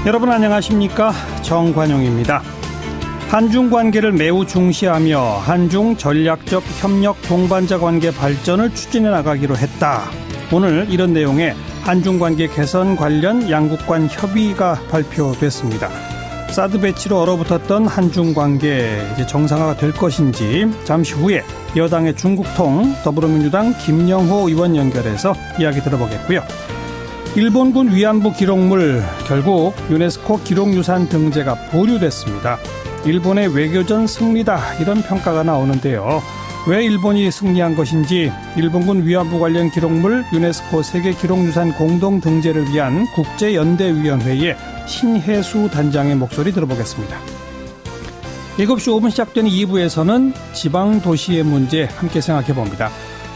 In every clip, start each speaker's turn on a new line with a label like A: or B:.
A: 여러분 안녕하십니까? 정관용입니다. 한중 관계를 매우 중시하며 한중 전략적 협력 동반자 관계 발전을 추진해 나가기로 했다. 오늘 이런 내용의 한중 관계 개선 관련 양국 간 협의가 발표됐습니다. 사드 배치로 얼어붙었던 한중 관계 이제 정상화가 될 것인지 잠시 후에 여당의 중국통 더불어민주당 김영호 의원 연결해서 이야기 들어보겠고요. 일본군 위안부 기록물 결국 유네스코 기록유산 등재가 보류됐습니다. 일본의 외교전 승리다 이런 평가가 나오는데요. 왜 일본이 승리한 것인지 일본군 위안부 관련 기록물 유네스코 세계기록유산 공동 등재를 위한 국제연대위원회의 신혜수 단장의 목소리 들어보겠습니다. 7시 5분 시작되는 2부에서는 지방도시의 문제 함께 생각해봅니다.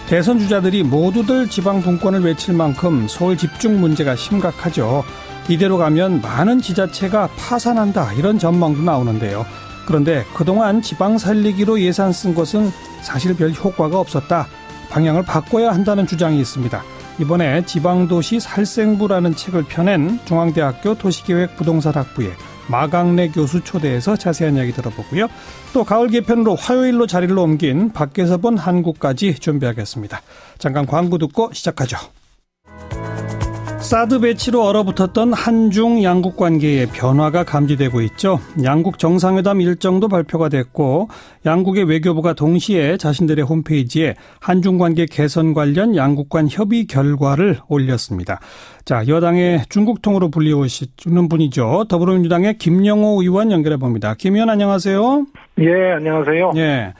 A: 대선 주자들이 모두들 지방 분권을 외칠 만큼 서울 집중 문제가 심각하죠. 이대로 가면 많은 지자체가 파산한다 이런 전망도 나오는데요. 그런데 그동안 지방 살리기로 예산 쓴 것은 사실 별 효과가 없었다. 방향을 바꿔야 한다는 주장이 있습니다. 이번에 지방도시 살생부라는 책을 펴낸 중앙대학교 도시계획부동산학부의 마강래 교수 초대해서 자세한 이야기 들어보고요. 또 가을 개편으로 화요일로 자리를 옮긴 밖에서 본 한국까지 준비하겠습니다. 잠깐 광고 듣고 시작하죠. 사드 배치로 얼어붙었던 한중 양국 관계의 변화가 감지되고 있죠. 양국 정상회담 일정도 발표가 됐고 양국의 외교부가 동시에 자신들의 홈페이지에 한중 관계 개선 관련 양국 간 협의 결과를 올렸습니다. 자, 여당의 중국통으로 불리우시는 분이죠. 더불어민주당의 김영호 의원 연결해 봅니다. 김 의원 안녕하세요.
B: 예, 안녕하세요.
A: 예.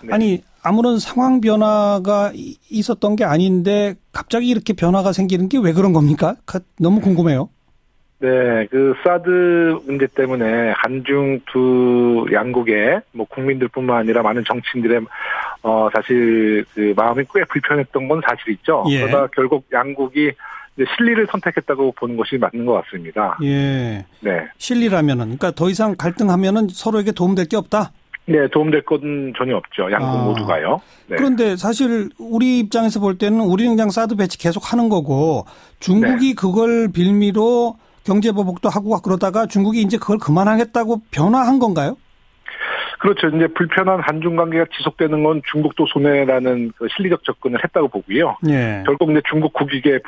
B: 네.
A: 아니 아무런 상황 변화가 있었던 게 아닌데 갑자기 이렇게 변화가 생기는 게 왜 그런 겁니까? 너무 궁금해요.
B: 네, 그 사드 문제 때문에 한중 두 양국의 국민들뿐만 아니라 많은 정치인들의 사실 그 마음이 꽤 불편했던 건 사실이죠.
A: 예.
B: 그러다 결국 양국이 이제 실리를 선택했다고 보는 것이 맞는 것 같습니다.
A: 예.
B: 네.
A: 실리라면은 그러니까 더 이상 갈등하면은 서로에게 도움될 게 없다.
B: 네, 도움될 건 전혀 없죠. 양국 모두가요. 네.
A: 그런데 사실 우리 입장에서 볼 때는 우리는 그냥 사드 배치 계속 하는 거고 중국이
B: 네.
A: 그걸 빌미로 경제보복도 하고 그러다가 중국이 이제 그걸 그만하겠다고 변화한 건가요?
B: 그렇죠. 이제 불편한 한중 관계가 지속되는 건 중국도 손해라는 그 실리적 접근을 했다고 보고요.
A: 예.
B: 결국 이제 중국 국익에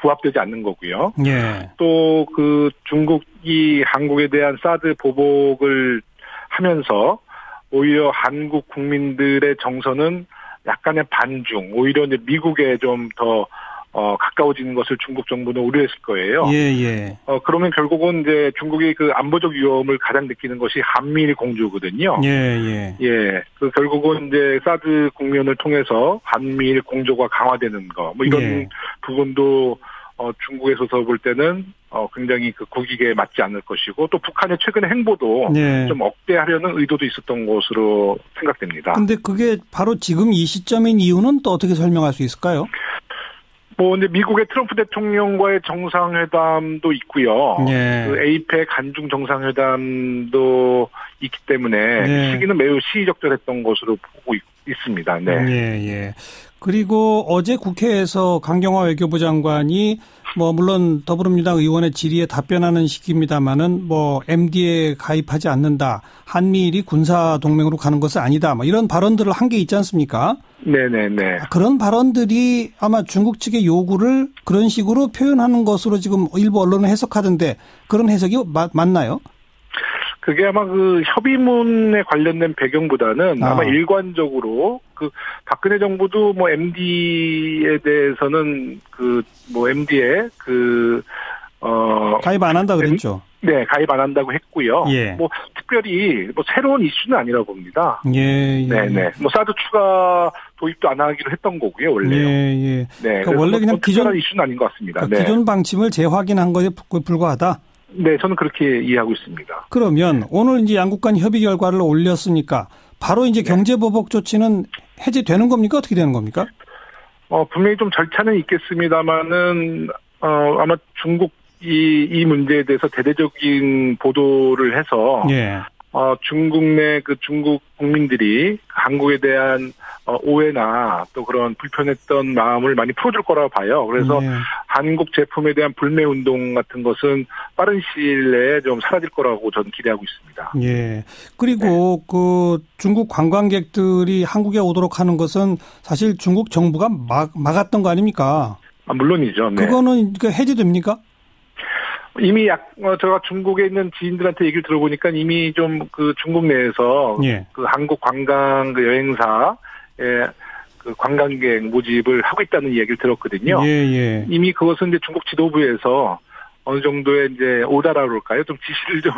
B: 부합되지 않는 거고요.
A: 예.
B: 또 그 중국이 한국에 대한 사드 보복을 하면서 오히려 한국 국민들의 정서는 약간의 반중, 오히려 이제 미국에 좀 더 가까워지는 것을 중국 정부는 우려했을 거예요.
A: 예.
B: 그러면 결국은 이제 중국이 그 안보적 위험을 가장 느끼는 것이 한미일 공조거든요.
A: 예.
B: 그 결국은 이제 사드 국면을 통해서 한미일 공조가 강화되는 거, 이런
A: 예.
B: 부분도 중국에서 볼 때는 굉장히 그 국익에 맞지 않을 것이고 또 북한의 최근의 행보도
A: 네.
B: 좀 억제하려는 의도도 있었던 것으로 생각됩니다.
A: 근데 그게 바로 지금 이 시점인 이유는 또 어떻게 설명할 수 있을까요?
B: 이제 미국의 트럼프 대통령과의 정상회담도 있고요.
A: 네.
B: 그 에이펙 한중 정상회담도 있기 때문에
A: 네.
B: 시기는 매우 시의적절했던 것으로 보고 있습니다. 네.
A: 예. 그리고 어제 국회에서 강경화 외교부 장관이 물론 더불어민주당 의원의 질의에 답변하는 식입니다만은 MD에 가입하지 않는다. 한미일이 군사 동맹으로 가는 것은 아니다. 이런 발언들을 한 게 있지 않습니까?
B: 네네네.
A: 그런 발언들이 아마 중국 측의 요구를 그런 식으로 표현하는 것으로 지금 일부 언론은 해석하던데 그런 해석이 맞나요?
B: 그게 아마 그 협의문에 관련된 배경보다는 아마 일관적으로 그 박근혜 정부도 MD에 대해서는 MD에
A: 가입 안 한다 그랬죠.
B: 네, 가입 안 한다고 했고요.
A: 예.
B: 특별히 새로운 이슈는 아니라 봅니다.
A: 예.
B: 네네. 사드 추가 도입도 안 하기로 했던 거고요, 원래요.
A: 예.
B: 네.
A: 그러니까 원래 그냥
B: 기존 이슈는 아닌 것 같습니다.
A: 그러니까
B: 네.
A: 기존 방침을 재확인한 것에 불과하다.
B: 네, 저는 그렇게 이해하고 있습니다.
A: 그러면 오늘 이제 양국 간 협의 결과를 올렸으니까 바로 이제 경제보복 조치는 해제되는 겁니까? 어떻게 되는 겁니까?
B: 분명히 좀 절차는 있겠습니다만은 아마 중국이 이 문제에 대해서 대대적인 보도를 해서
A: 예.
B: 중국 내 그 중국 국민들이 한국에 대한 오해나 또 그런 불편했던 마음을 많이 풀어줄 거라고 봐요. 그래서 한국 제품에 대한 불매 운동 같은 것은 빠른 시일 내에 좀 사라질 거라고 저는 기대하고 있습니다.
A: 예. 그리고 그 중국 관광객들이 한국에 오도록 하는 것은 사실 중국 정부가 막았던 거 아닙니까?
B: 물론이죠. 네.
A: 그거는 해제됩니까?
B: 이미 제가 중국에 있는 지인들한테 얘기를 들어보니까 이미 좀 그 중국 내에서 그 한국 관광 그 여행사의 그 관광객 모집을 하고 있다는 얘기를 들었거든요.
A: 예.
B: 이미 그것은 이제 중국 지도부에서 어느 정도의 이제 오다라고 할까요? 좀 지시를 좀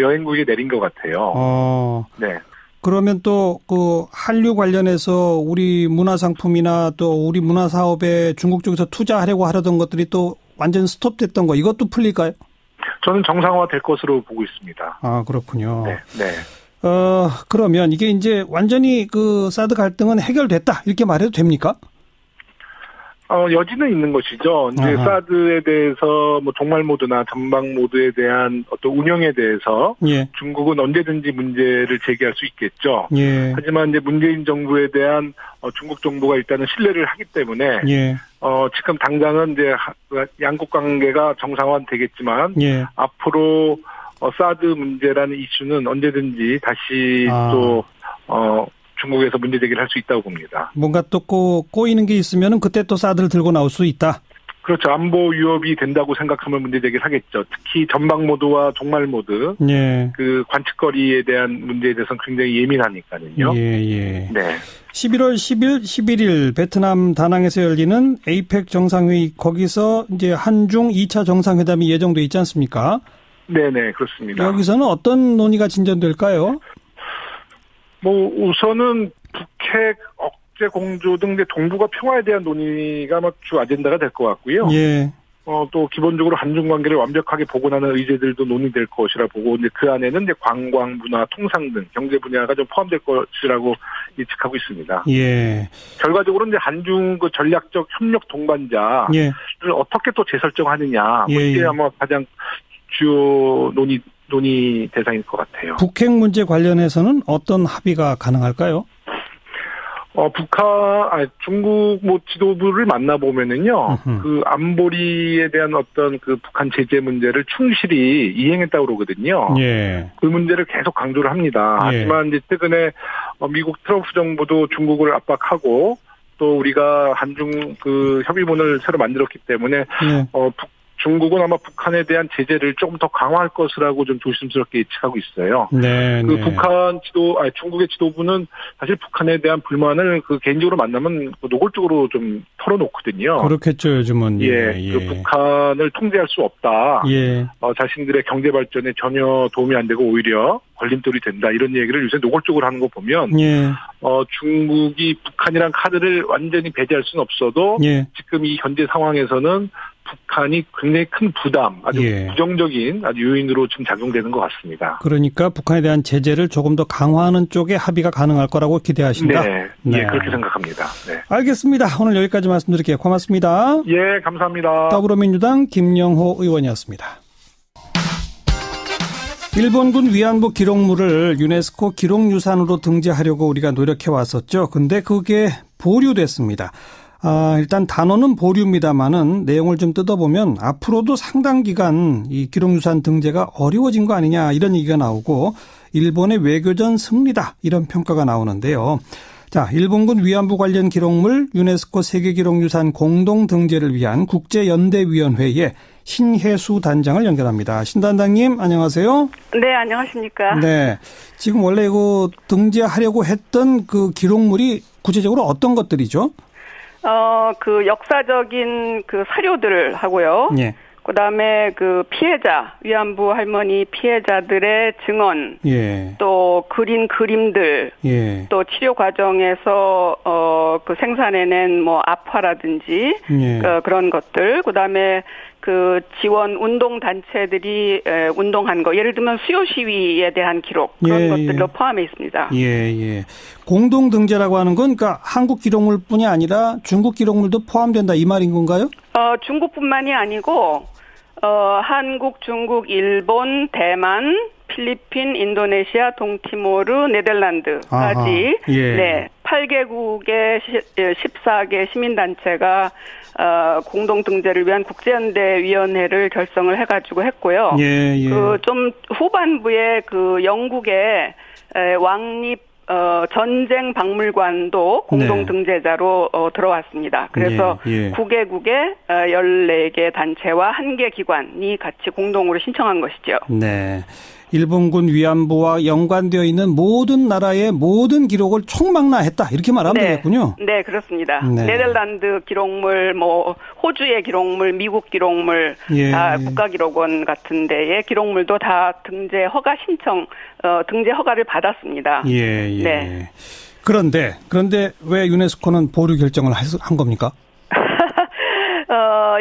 B: 여행국에 내린 것 같아요. 네.
A: 그러면 또 그 한류 관련해서 우리 문화상품이나 또 우리 문화사업에 중국 쪽에서 투자하려고 하려던 것들이 또 완전 스톱됐던 거 이것도 풀릴까요?
B: 저는 정상화될 것으로 보고 있습니다.
A: 아, 그렇군요.
B: 네.
A: 그러면 이게 이제 완전히 그 사드 갈등은 해결됐다 이렇게 말해도 됩니까?
B: 여지는 있는 것이죠. 이제 사드에 대해서 뭐 종말 모드나 전방 모드에 대한 어떤 운영에 대해서 중국은 언제든지 문제를 제기할 수 있겠죠. 하지만 이제 문재인 정부에 대한 중국 정부가 일단은 신뢰를 하기 때문에 지금 당장은 이제 양국 관계가 정상화는 되겠지만 앞으로 사드 문제라는 이슈는 언제든지 다시 또 중국에서 문제 제기를 할 수 있다고 봅니다. 뭔가 또
A: 꼬이는 게 있으면은 그때 또 사드를 들고 나올 수 있다.
B: 그렇죠. 안보 위협이 된다고 생각하면 문제 제기를 하겠죠. 특히 전방 모드와 종말 모드, 그 관측거리에 대한 문제에 대해서는 굉장히 예민하니까요.
A: 네. 11월 10일, 11일 베트남 다낭에서 열리는 에이펙 정상회의 거기서 이제 한중 2차 정상회담이 예정돼 있지 않습니까?
B: 네네, 그렇습니다.
A: 여기서는 어떤 논의가 진전될까요?
B: 우선은 북핵 억제 공조 등 동북아 평화에 대한 논의가 주 아젠다가 될 것 같고요. 또 기본적으로 한중 관계를 완벽하게 복원하는 의제들도 논의될 것이라 보고 이제 그 안에는 이제 관광, 문화, 통상 등 경제 분야가 좀 포함될 것이라고 예측하고 있습니다. 결과적으로 이제 한중 그 전략적 협력 동반자를 어떻게 또 재설정하느냐 이게 아마 가장 주요 논의 대상일 것 같아요.
A: 북핵 문제 관련해서는 어떤 합의가 가능할까요?
B: 중국 지도부를 만나보면은요, 그 안보리에 대한 어떤 그 북한 제재 문제를 충실히 이행했다고 그러거든요. 그 문제를 계속 강조를 합니다. 하지만 이제 최근에 미국 트럼프 정부도 중국을 압박하고 또 우리가 한중 그 협의문을 새로 만들었기 때문에 중국은 아마 북한에 대한 제재를 조금 더 강화할 것이라고 좀 조심스럽게 예측하고 있어요. 중국의 지도부는 사실 북한에 대한 불만을 개인적으로 만나면 노골적으로 좀 털어놓거든요.
A: 그렇겠죠, 요즘은.
B: 북한을 통제할 수 없다. 자신들의 경제 발전에 전혀 도움이 안 되고 오히려 걸림돌이 된다. 이런 얘기를 요새 노골적으로 하는 거 보면 중국이 북한이란 카드를 완전히 배제할 수는 없어도 지금 이 현재 상황에서는 북한이 굉장히 큰 부담, 아주 부정적인 아주 요인으로 지금 작용되는 것 같습니다.
A: 그러니까 북한에 대한 제재를 조금 더 강화하는 쪽에 합의가 가능할 거라고 기대하신다?
B: 네, 그렇게 생각합니다.
A: 알겠습니다. 오늘 여기까지 말씀드릴게요. 고맙습니다.
B: 감사합니다.
A: 더불어민주당 김영호 의원이었습니다. 일본군 위안부 기록물을 유네스코 기록유산으로 등재하려고 우리가 노력해왔었죠. 근데 그게 보류됐습니다. 일단 단어는 보류입니다만은 내용을 좀 뜯어보면 앞으로도 상당 기간 이 기록유산 등재가 어려워진 거 아니냐 이런 얘기가 나오고 일본의 외교전 승리다 이런 평가가 나오는데요. 자, 일본군 위안부 관련 기록물 유네스코 세계기록유산 공동 등재를 위한 국제연대위원회에 신혜수 단장을 연결합니다. 신 단장님 안녕하세요.
C: 네, 안녕하십니까.
A: 네, 지금 원래 그 등재하려고 했던 그 기록물이 구체적으로 어떤 것들이죠?
C: 그 역사적인 그 사료들을 하고요. 그다음에 그 피해자, 위안부 할머니 피해자들의 증언, 또 그린 그림들, 또 치료 과정에서 그 생산해낸 뭐 아파라든지 그런 것들, 그다음에 그 지원 운동 단체들이 운동한 거, 예를 들면 수요 시위에 대한 기록 그런 것들도 포함해 있습니다.
A: 공동 등재라고 하는 건 그러니까 한국 기록물뿐이 아니라 중국 기록물도 포함된다 이 말인 건가요?
C: 중국뿐만이 아니고 한국, 중국, 일본, 대만, 필리핀, 인도네시아, 동티모르, 네덜란드까지
A: 예.
C: 네, 8개국의 14개 시민단체가 공동 등재를 위한 국제연대위원회를 결성을 해가지고 했고요.
A: 예, 예.
C: 그 좀 후반부에 그 영국의 왕립 전쟁 박물관도 공동 등재자로 들어왔습니다. 그래서
A: 예, 예.
C: 9개국의 14개 단체와 1개 기관이 같이 공동으로 신청한 것이죠.
A: 네. 일본군 위안부와 연관되어 있는 모든 나라의 모든 기록을 총망라했다. 이렇게 말하면 되겠군요.
C: 네, 그렇습니다.
A: 네.
C: 네덜란드 기록물, 뭐 호주의 기록물, 미국 기록물,
A: 예.
C: 다 국가기록원 같은 데의 기록물도 다 등재 허가 신청, 등재 허가를 받았습니다.
A: 예, 예.
C: 네.
A: 그런데 왜 유네스코는 보류 결정을 한 겁니까?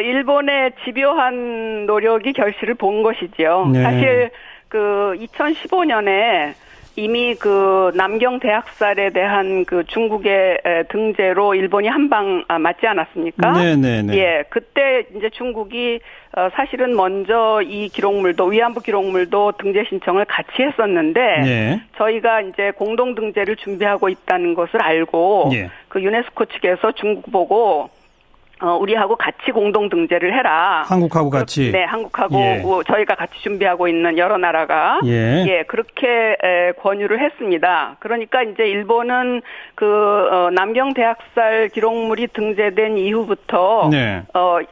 C: 일본의 집요한 노력이 결실을 본 것이지요.
A: 네.
C: 사실 그 2015년에 이미 그 남경 대학살에 대한 그 중국의 등재로 일본이 한 방 맞지 않았습니까?
A: 네네네.
C: 예, 그때 이제 중국이 사실은 먼저 이 기록물도 위안부 기록물도 등재 신청을 같이 했었는데
A: 네.
C: 저희가 이제 공동 등재를 준비하고 있다는 것을 알고
A: 예.
C: 그 유네스코 측에서 중국 보고 우리하고 같이 공동 등재를 해라.
A: 한국하고 같이.
C: 네, 한국하고
A: 예.
C: 저희가 같이 준비하고 있는 여러 나라가
A: 예,
C: 그렇게 권유를 했습니다. 그러니까 이제 일본은 그 남경 대학살 기록물이 등재된 이후부터
A: 네.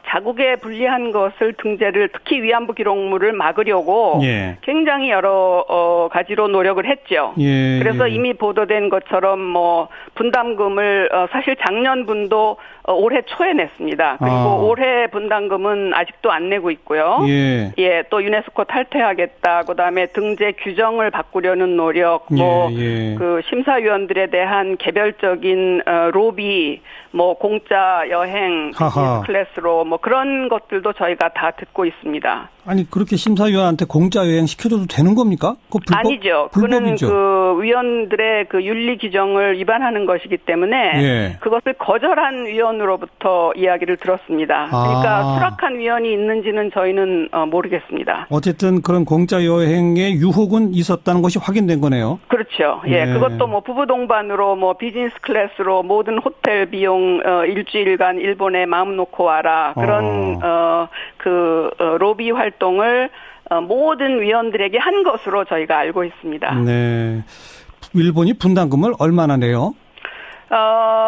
C: 자국에 불리한 것을 등재를 특히 위안부 기록물을 막으려고
A: 예.
C: 굉장히 여러 가지로 노력을 했죠.
A: 예.
C: 그래서 이미 보도된 것처럼 뭐 분담금을 사실 작년분도 올해 초에 냈습니다. 그리고 올해 분담금은 아직도 안 내고 있고요.
A: 예.
C: 예, 또 유네스코 탈퇴하겠다. 그다음에 등재 규정을 바꾸려는 노력, 그 심사위원들에 대한 개별적인 로비, 뭐 공짜 여행, 비즈니스 클래스로 뭐 그런 것들도 저희가 다 듣고 있습니다.
A: 아니 그렇게 심사위원한테 공짜 여행 시켜줘도 되는 겁니까? 그거
C: 아니죠. 그거는 그 위원들의 그 윤리 규정을 위반하는 것이기 때문에 그것을 거절한 위원으로부터 이야기를 들었습니다. 그러니까 수락한 위원이 있는지는 저희는 모르겠습니다.
A: 어쨌든 그런 공짜 여행의 유혹은 있었다는 것이 확인된 거네요.
C: 그렇죠. 예, 그것도 뭐 부부 동반으로 뭐 비즈니스 클래스로 모든 호텔 비용 일주일간 일본에 마음 놓고 와라 그런 로비 활동을 모든 위원들에게 한 것으로 저희가 알고 있습니다.
A: 네. 일본이 분담금을 얼마나 내요?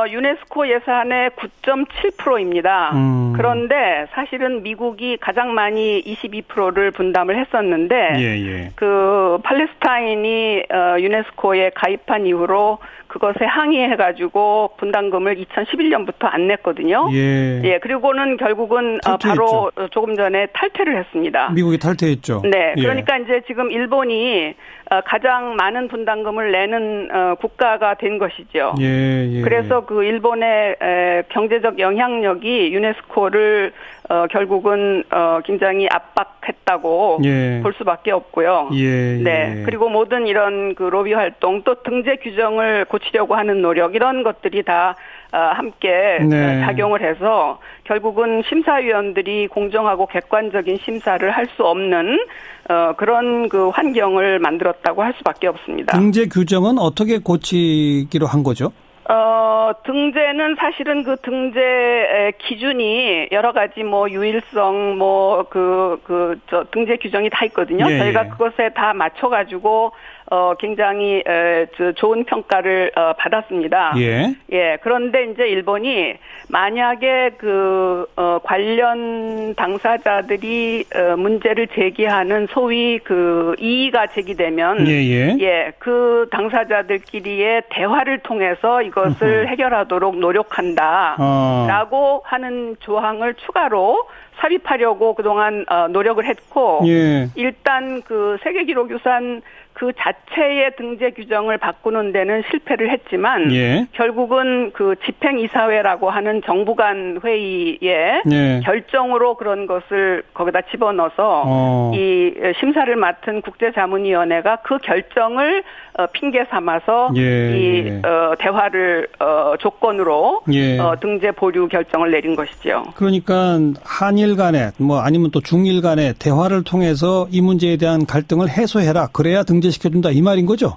C: 유네스코 예산의 9.7%입니다. 그런데 사실은 미국이 가장 많이 22%를 분담을 했었는데 그 팔레스타인이 유네스코에 가입한 이후로 그것에 항의해가지고 분담금을 2011년부터 안 냈거든요. 예, 그리고는 결국은 바로 조금 전에 탈퇴를 했습니다.
A: 미국이 탈퇴했죠.
C: 네, 그러니까 이제 지금 일본이 가장 많은 분담금을 내는 국가가 된 것이죠. 그래서 그 일본의 경제적 영향력이 유네스코를 결국은 굉장히 압박했다고 볼 수밖에 없고요. 네, 그리고 모든 이런 그 로비 활동 또 등재 규정을 고치려고 하는 노력 이런 것들이 다 함께 작용을 해서 결국은 심사위원들이 공정하고 객관적인 심사를 할 수 없는 그런 그 환경을 만들었다고 할 수밖에 없습니다.
A: 등재 규정은 어떻게 고치기로 한 거죠?
C: 등재는 사실은 그 등재 기준이 여러 가지 뭐 유일성 뭐 등재 규정이 다 있거든요. 저희가 그것에 다 맞춰가지고 굉장히 좋은 평가를 받았습니다. 그런데 이제 일본이 만약에 그 관련 당사자들이 문제를 제기하는 소위 그 이의가 제기되면 그 당사자들끼리의 대화를 통해서 이것을 해결하도록 노력한다라고 하는 조항을 추가로 삽입하려고 그동안 노력을 했고 일단 그 세계기록유산 그 자체의 등재 규정을 바꾸는 데는 실패를 했지만 결국은 그 집행이사회라고 하는 정부 간 회의의 결정으로 그런 것을 거기다 집어넣어서 이 심사를 맡은 국제자문위원회가 그 결정을 핑계 삼아서 이 대화를 조건으로 등재 보류 결정을 내린 것이죠.
A: 그러니까 한일 한일 간에 뭐 아니면 또 중일 간에 대화를 통해서 이 문제에 대한 갈등을 해소해라. 그래야 등재시켜준다 이 말인 거죠?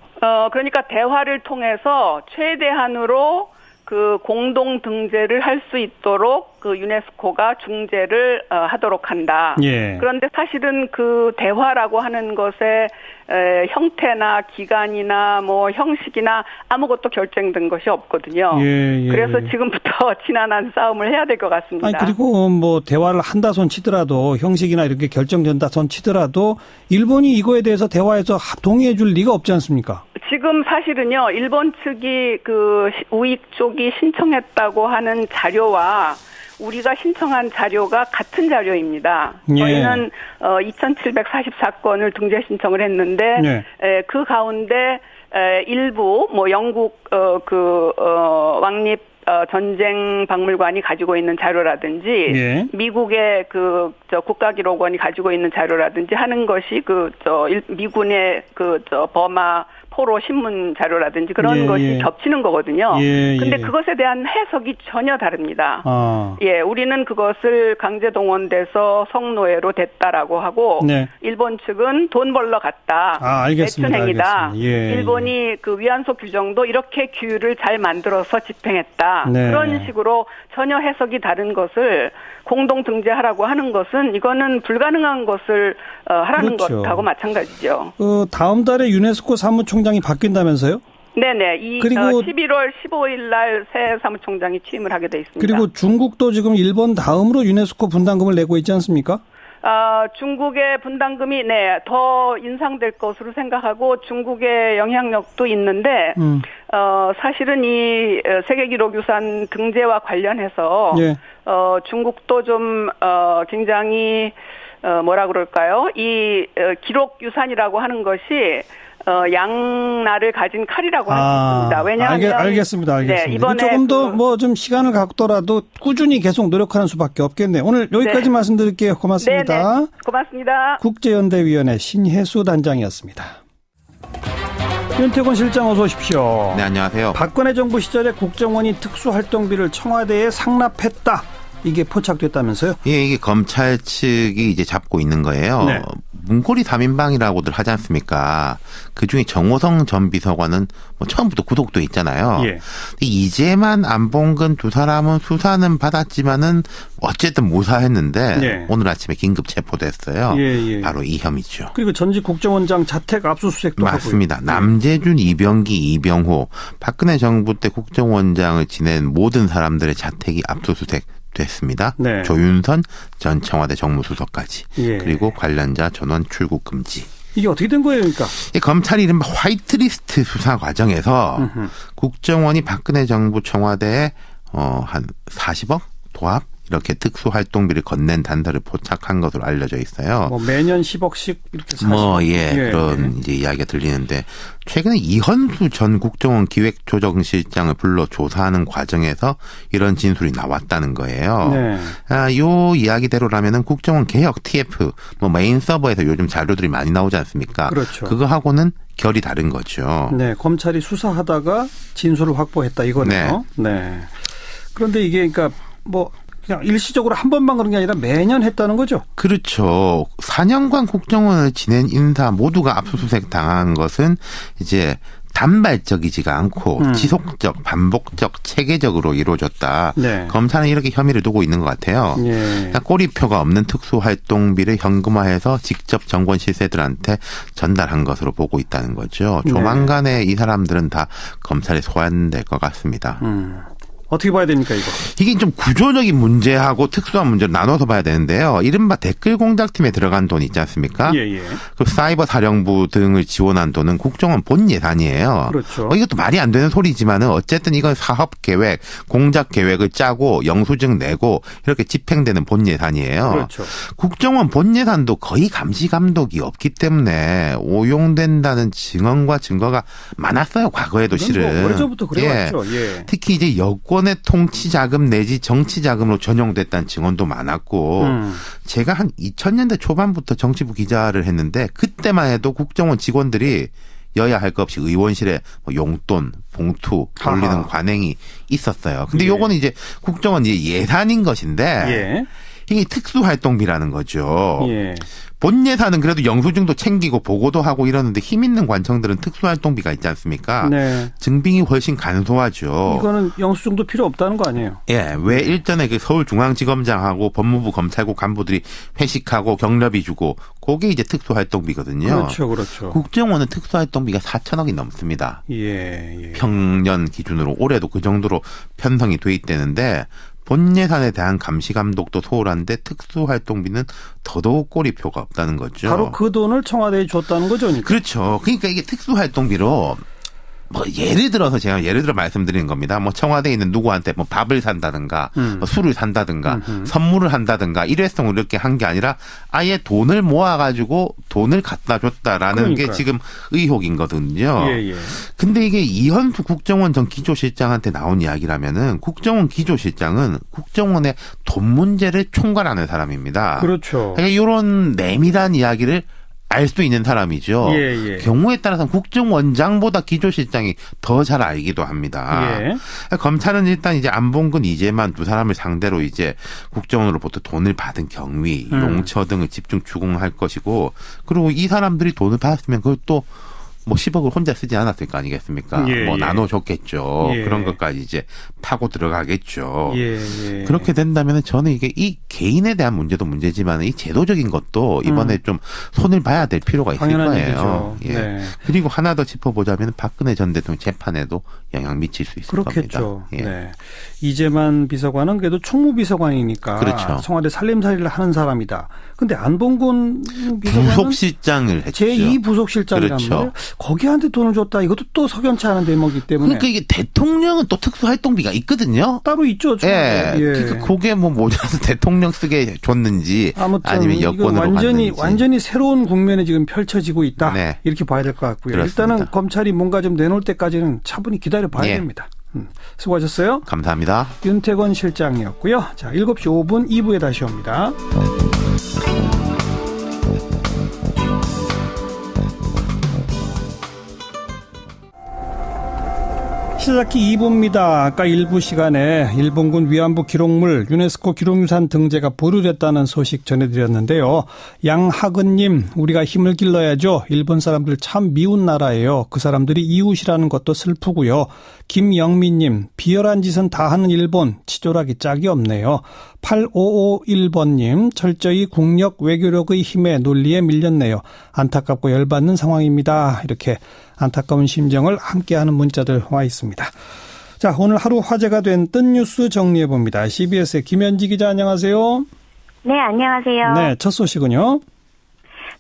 C: 그러니까 대화를 통해서 최대한으로 그 공동 등재를 할 수 있도록 그 유네스코가 중재를 하도록 한다.
A: 예.
C: 그런데 사실은 그 대화라고 하는 것의 형태나 기간이나 뭐 형식이나 아무것도 결정된 것이 없거든요.
A: 예.
C: 그래서 지금부터 지난한 싸움을 해야 될 것 같습니다.
A: 아니, 그리고 뭐 대화를 한다 손 치더라도 형식이나 이렇게 결정된다 손 치더라도 일본이 이거에 대해서 대화에서 동의해 줄 리가 없지 않습니까?
C: 지금 사실은요, 일본 측이 그 우익 쪽이 신청했다고 하는 자료와 우리가 신청한 자료가 같은 자료입니다.
A: 예.
C: 저희는 2,744건을 등재 신청을 했는데 그 가운데 일부 뭐 영국 왕립 전쟁 박물관이 가지고 있는 자료라든지 미국의 국가기록원이 가지고 있는 자료라든지 하는 것이 미군의 버마 포로 신문 자료라든지 그런 것이 겹치는 거거든요. 근데 그것에 대한 해석이 전혀 다릅니다. 우리는 그것을 강제 동원돼서 성노예로 됐다라고 하고 일본 측은 돈 벌러 갔다.
A: 알겠습니다.
C: 배춘행이다. 일본이 그 위안소 규정도 이렇게 규율을 잘 만들어서 집행했다. 그런 식으로 전혀 해석이 다른 것을 공동 등재하라고 하는 것은 이거는 불가능한 것을 하라는 것하고 마찬가지죠.
A: 다음 달에 유네스코 사무총장이 바뀐다면서요?
C: 네네. 그리고 11월 15일 날 새 사무총장이 취임을 하게 돼 있습니다.
A: 그리고 중국도 지금 일본 다음으로 유네스코 분담금을 내고 있지 않습니까?
C: 중국의 분담금이 더 인상될 것으로 생각하고 중국의 영향력도 있는데 사실은 이 세계기록유산 등재와 관련해서 중국도 좀 굉장히 뭐라 그럴까요? 이 기록유산이라고 하는 것이 양날을 가진 칼이라고 할 수 있습니다. 왜냐하면
A: 알겠습니다. 이번에 조금 더 뭐 좀 시간을 갖더라도 꾸준히 계속 노력하는 수밖에 없겠네요. 오늘 여기까지 말씀드릴게요. 고맙습니다.
C: 네네. 고맙습니다.
A: 국제연대위원회 신혜수 단장이었습니다. 윤태곤 실장 어서 오십시오.
D: 네, 안녕하세요.
A: 박근혜 정부 시절에 국정원이 특수활동비를 청와대에 상납했다. 이게 포착됐다면서요?
D: 예, 이게 검찰 측이 이제 잡고 있는 거예요. 문고리 3인방이라고들 하지 않습니까? 그중에 정호성 전 비서관은 뭐 처음부터 구속돼 있잖아요. 근데 이제만 안봉근 두 사람은 수사는 받았지만은 어쨌든 무사했는데 오늘 아침에 긴급 체포됐어요. 바로 이 혐의죠.
A: 그리고 전직 국정원장 자택 압수수색도
D: 맞습니다. 하고요. 남재준, 이병기, 이병호 박근혜 정부 때 국정원장을 지낸 모든 사람들의 자택이 압수수색 됐습니다. 조윤선 전 청와대 정무수석까지 그리고 관련자 전원 출국 금지.
A: 이게 어떻게 된 거예요, 그러니까?
D: 검찰이 이른바 화이트리스트 수사 과정에서 국정원이 박근혜 정부 청와대에 한 40억 도합 이렇게 특수활동비를 건넨 단서를 포착한 것으로 알려져 있어요.
A: 뭐 매년 10억씩 이렇게 40억.
D: 그런 이제 이야기가 들리는데 최근에 이현수 전 국정원 기획조정실장을 불러 조사하는 과정에서 이런 진술이 나왔다는 거예요. 요 이야기대로라면은 국정원 개혁 TF 뭐 메인 서버에서 요즘 자료들이 많이 나오지 않습니까?
A: 그렇죠.
D: 그거하고는 결이 다른 거죠.
A: 검찰이 수사하다가 진술을 확보했다 이거네요. 그런데 이게 그러니까 뭐 그냥 일시적으로 한 번만 그런 게 아니라 매년 했다는 거죠?
D: 그렇죠. 4년간 국정원을 지낸 인사 모두가 압수수색 당한 것은 이제 단발적이지가 않고 지속적, 반복적, 체계적으로 이루어졌다. 검찰은 이렇게 혐의를 두고 있는 것 같아요. 그러니까 꼬리표가 없는 특수활동비를 현금화해서 직접 정권 실세들한테 전달한 것으로 보고 있다는 거죠. 조만간에 이 사람들은 다 검찰에 소환될 것 같습니다.
A: 어떻게 봐야 됩니까, 이거?
D: 이게 좀 구조적인 문제하고 특수한 문제를 나눠서 봐야 되는데요. 이른바 댓글 공작팀에 들어간 돈 있지 않습니까? 그 사이버 사령부 등을 지원한 돈은 국정원 본 예산이에요.
A: 그렇죠.
D: 이것도 말이 안 되는 소리지만은 어쨌든 이건 사업 계획, 공작 계획을 짜고 영수증 내고 이렇게 집행되는 본 예산이에요.
A: 그렇죠.
D: 국정원 본 예산도 거의 감시 감독이 없기 때문에 오용된다는 증언과 증거가 많았어요. 과거에도 실은.
A: 오래전부터 그래왔죠.
D: 특히 이제 여권 의 통치 자금 내지 정치 자금으로 전용됐다는 증언도 많았고 제가 한 2000년대 초반부터 정치부 기자를 했는데 그때만 해도 국정원 직원들이 여야 할 것 없이 의원실에 용돈, 봉투 돌리는 관행이 있었어요. 근데 요거는 이제 국정원 예산인 것인데 이게 특수활동비라는 거죠.
A: 예.
D: 본 예산은 그래도 영수증도 챙기고 보고도 하고 이러는데 힘 있는 관청들은 특수활동비가 있지 않습니까?
A: 네.
D: 증빙이 훨씬 간소하죠.
A: 이거는 영수증도 필요 없다는 거 아니에요?
D: 예, 왜 일전에 그 서울중앙지검장하고 법무부 검찰국 간부들이 회식하고 격려비 주고 그게 이제 특수활동비거든요.
A: 그렇죠, 그렇죠.
D: 국정원은 특수활동비가 4천억이 넘습니다.
A: 예.
D: 평년 기준으로 올해도 그 정도로 편성이 돼 있다는데 본 예산에 대한 감시 감독도 소홀한데 특수활동비는 더더욱 꼬리표가 없다는 거죠.
A: 바로 그 돈을 청와대에 줬다는 거죠. 그러니까.
D: 그렇죠. 그러니까 이게 특수활동비로 뭐 예를 들어서 제가 예를 들어 말씀드리는 겁니다. 뭐 청와대에 있는 누구한테 뭐 밥을 산다든가 뭐 술을 산다든가 선물을 한다든가 일회성으로 이렇게 한 게 아니라 아예 돈을 모아가지고 돈을 갖다 줬다라는
A: 그러니까요.
D: 게 지금 의혹인 거거든요.
A: 예.
D: 근데 이게 이현수 국정원 전 기조실장한테 나온 이야기라면은 국정원 기조실장은 국정원의 돈 문제를 총괄하는 사람입니다.
A: 그렇죠.
D: 그러니까 이런 내밀한 이야기를 알 수 있는 사람이죠.
A: 예.
D: 경우에 따라서는 국정원장보다 기조실장이 더 잘 알기도 합니다.
A: 예.
D: 검찰은 일단 이제 안봉근, 이재만 두 사람을 상대로 이제 국정원으로부터 돈을 받은 경위, 용처 등을 집중 추궁할 것이고, 그리고 이 사람들이 돈을 받았으면 그걸 또 뭐 10억을 혼자 쓰지 않았을 거 아니겠습니까? 뭐 나눠줬겠죠. 그런 것까지 이제 파고 들어가겠죠. 그렇게 된다면 저는 이게 이 개인에 대한 문제도 문제지만 이 제도적인 것도 이번에 좀 손을 봐야 될 필요가 있을 거예요.
A: 네.
D: 그리고 하나 더 짚어보자면 박근혜 전 대통령 재판에도 영향 미칠 수 있을
A: 그렇겠죠.
D: 겁니다.
A: 네. 이재만 비서관은 그래도 총무비서관이니까
D: 그렇죠.
A: 청와대 살림살이를 하는 사람이다. 근데 안봉근 비서관은
D: 부속실장을 했죠.
A: 제2부속실장이란 말이에요. 거기한테 돈을 줬다. 이것도 또 석연치 않은 대목이기 때문에.
D: 그러니까 이게 대통령은 또 특수활동비가 있거든요.
A: 따로 있죠.
D: 그러니까 그게 뭐 모자라서 대통령 쓰게 줬는지 아니면 여권으로 갔는지.
A: 완전히 새로운 국면이 지금 펼쳐지고 있다.
D: 네.
A: 이렇게 봐야 될 것 같고요.
D: 그렇습니다.
A: 일단은 검찰이 뭔가 좀 내놓을 때까지는 차분히 기다려 봐야 됩니다. 수고하셨어요.
D: 감사합니다.
A: 윤태권 실장이었고요. 자, 7시 5분 2부에 다시 옵니다. 시작기 2부입니다. 아까 1부 시간에 일본군 위안부 기록물 유네스코 기록유산 등재가 보류됐다는 소식 전해드렸는데요. 양하근님, 우리가 힘을 길러야죠. 일본 사람들 참 미운 나라예요. 그 사람들이 이웃이라는 것도 슬프고요. 김영민님, 비열한 짓은 다 하는 일본, 치졸하기 짝이 없네요. 8551번님, 철저히 국력 외교력의 힘에 논리에 밀렸네요. 안타깝고 열받는 상황입니다. 이렇게 안타까운 심정을 함께하는 문자들 와 있습니다. 자, 오늘 하루 화제가 된 뜬 뉴스 정리해봅니다. CBS의 김현지 기자, 안녕하세요.
E: 네, 안녕하세요.
A: 네, 첫 소식은요?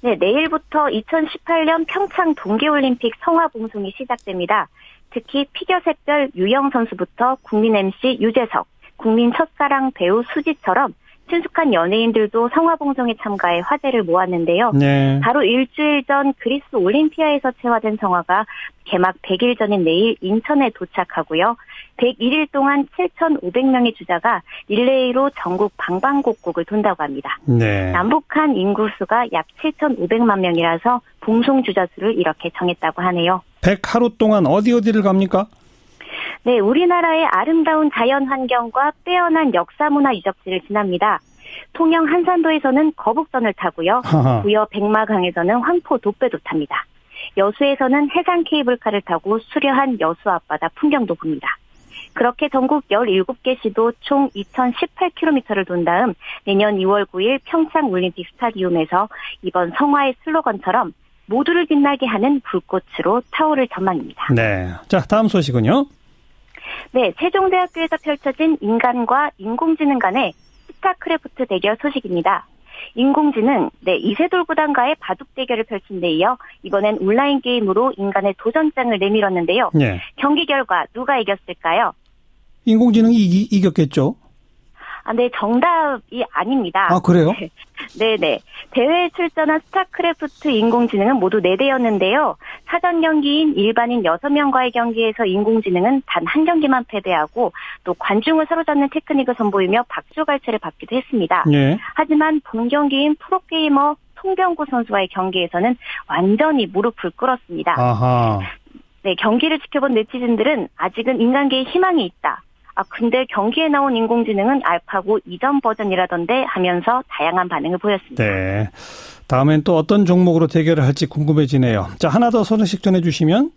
E: 네, 내일부터 2018년 평창 동계올림픽 성화봉송이 시작됩니다. 특히 피겨색별 유영 선수부터 국민 MC 유재석, 국민 첫사랑 배우 수지처럼 친숙한 연예인들도 성화봉송에 참가해 화제를 모았는데요.
A: 네.
E: 바로 일주일 전 그리스 올림피아에서 채화된 성화가 개막 100일 전인 내일 인천에 도착하고요. 101일 동안 7,500명의 주자가 릴레이로 전국 방방곡곡을 돈다고 합니다.
A: 네.
E: 남북한 인구수가 약 7,500만 명이라서 봉송 주자 수를 이렇게 정했다고 하네요.
A: 100하루 동안 어디를 갑니까?
E: 네, 우리나라의 아름다운 자연 환경과 빼어난 역사 문화 유적지를 지납니다. 통영 한산도에서는 거북선을 타고요. 부여 백마강에서는 황포 돛배도 탑니다. 여수에서는 해상 케이블카를 타고 수려한 여수 앞바다 풍경도 봅니다. 그렇게 전국 17개 시도 총 2018km를 돈 다음 내년 2월 9일 평창 올림픽 스타디움에서 이번 성화의 슬로건처럼 모두를 빛나게 하는 불꽃으로 타오를 전망입니다.
A: 네. 자, 다음 소식은요?
E: 네, 세종대학교에서 펼쳐진 인간과 인공지능 간의 스타크래프트 대결 소식입니다. 인공지능, 이세돌 구단과의 바둑 대결을 펼친 데 이어 이번엔 온라인 게임으로 인간의 도전장을 내밀었는데요.
A: 네.
E: 경기 결과 누가 이겼을까요?
A: 인공지능이 이겼겠죠?
E: 네, 정답이 아닙니다.
A: 아, 그래요?
E: 네네. 대회에 출전한 스타크래프트 인공지능은 모두 4대였는데요. 사전 경기인 일반인 6명과의 경기에서 인공지능은 단 한 경기만 패배하고 또 관중을 사로잡는 테크닉을 선보이며 박수갈채를 받기도 했습니다.
A: 네.
E: 하지만 본 경기인 프로게이머 송병구 선수와의 경기에서는 완전히 무릎을 꿇었습니다.
A: 아하.
E: 네, 경기를 지켜본 네티즌들은 아직은 인간계에 희망이 있다. 근데 경기에 나온 인공지능은 알파고 이전 버전이라던데 하면서 다양한 반응을 보였습니다.
A: 네. 다음엔 또 어떤 종목으로 대결을 할지 궁금해지네요. 자, 하나 더 소식 전해주시면.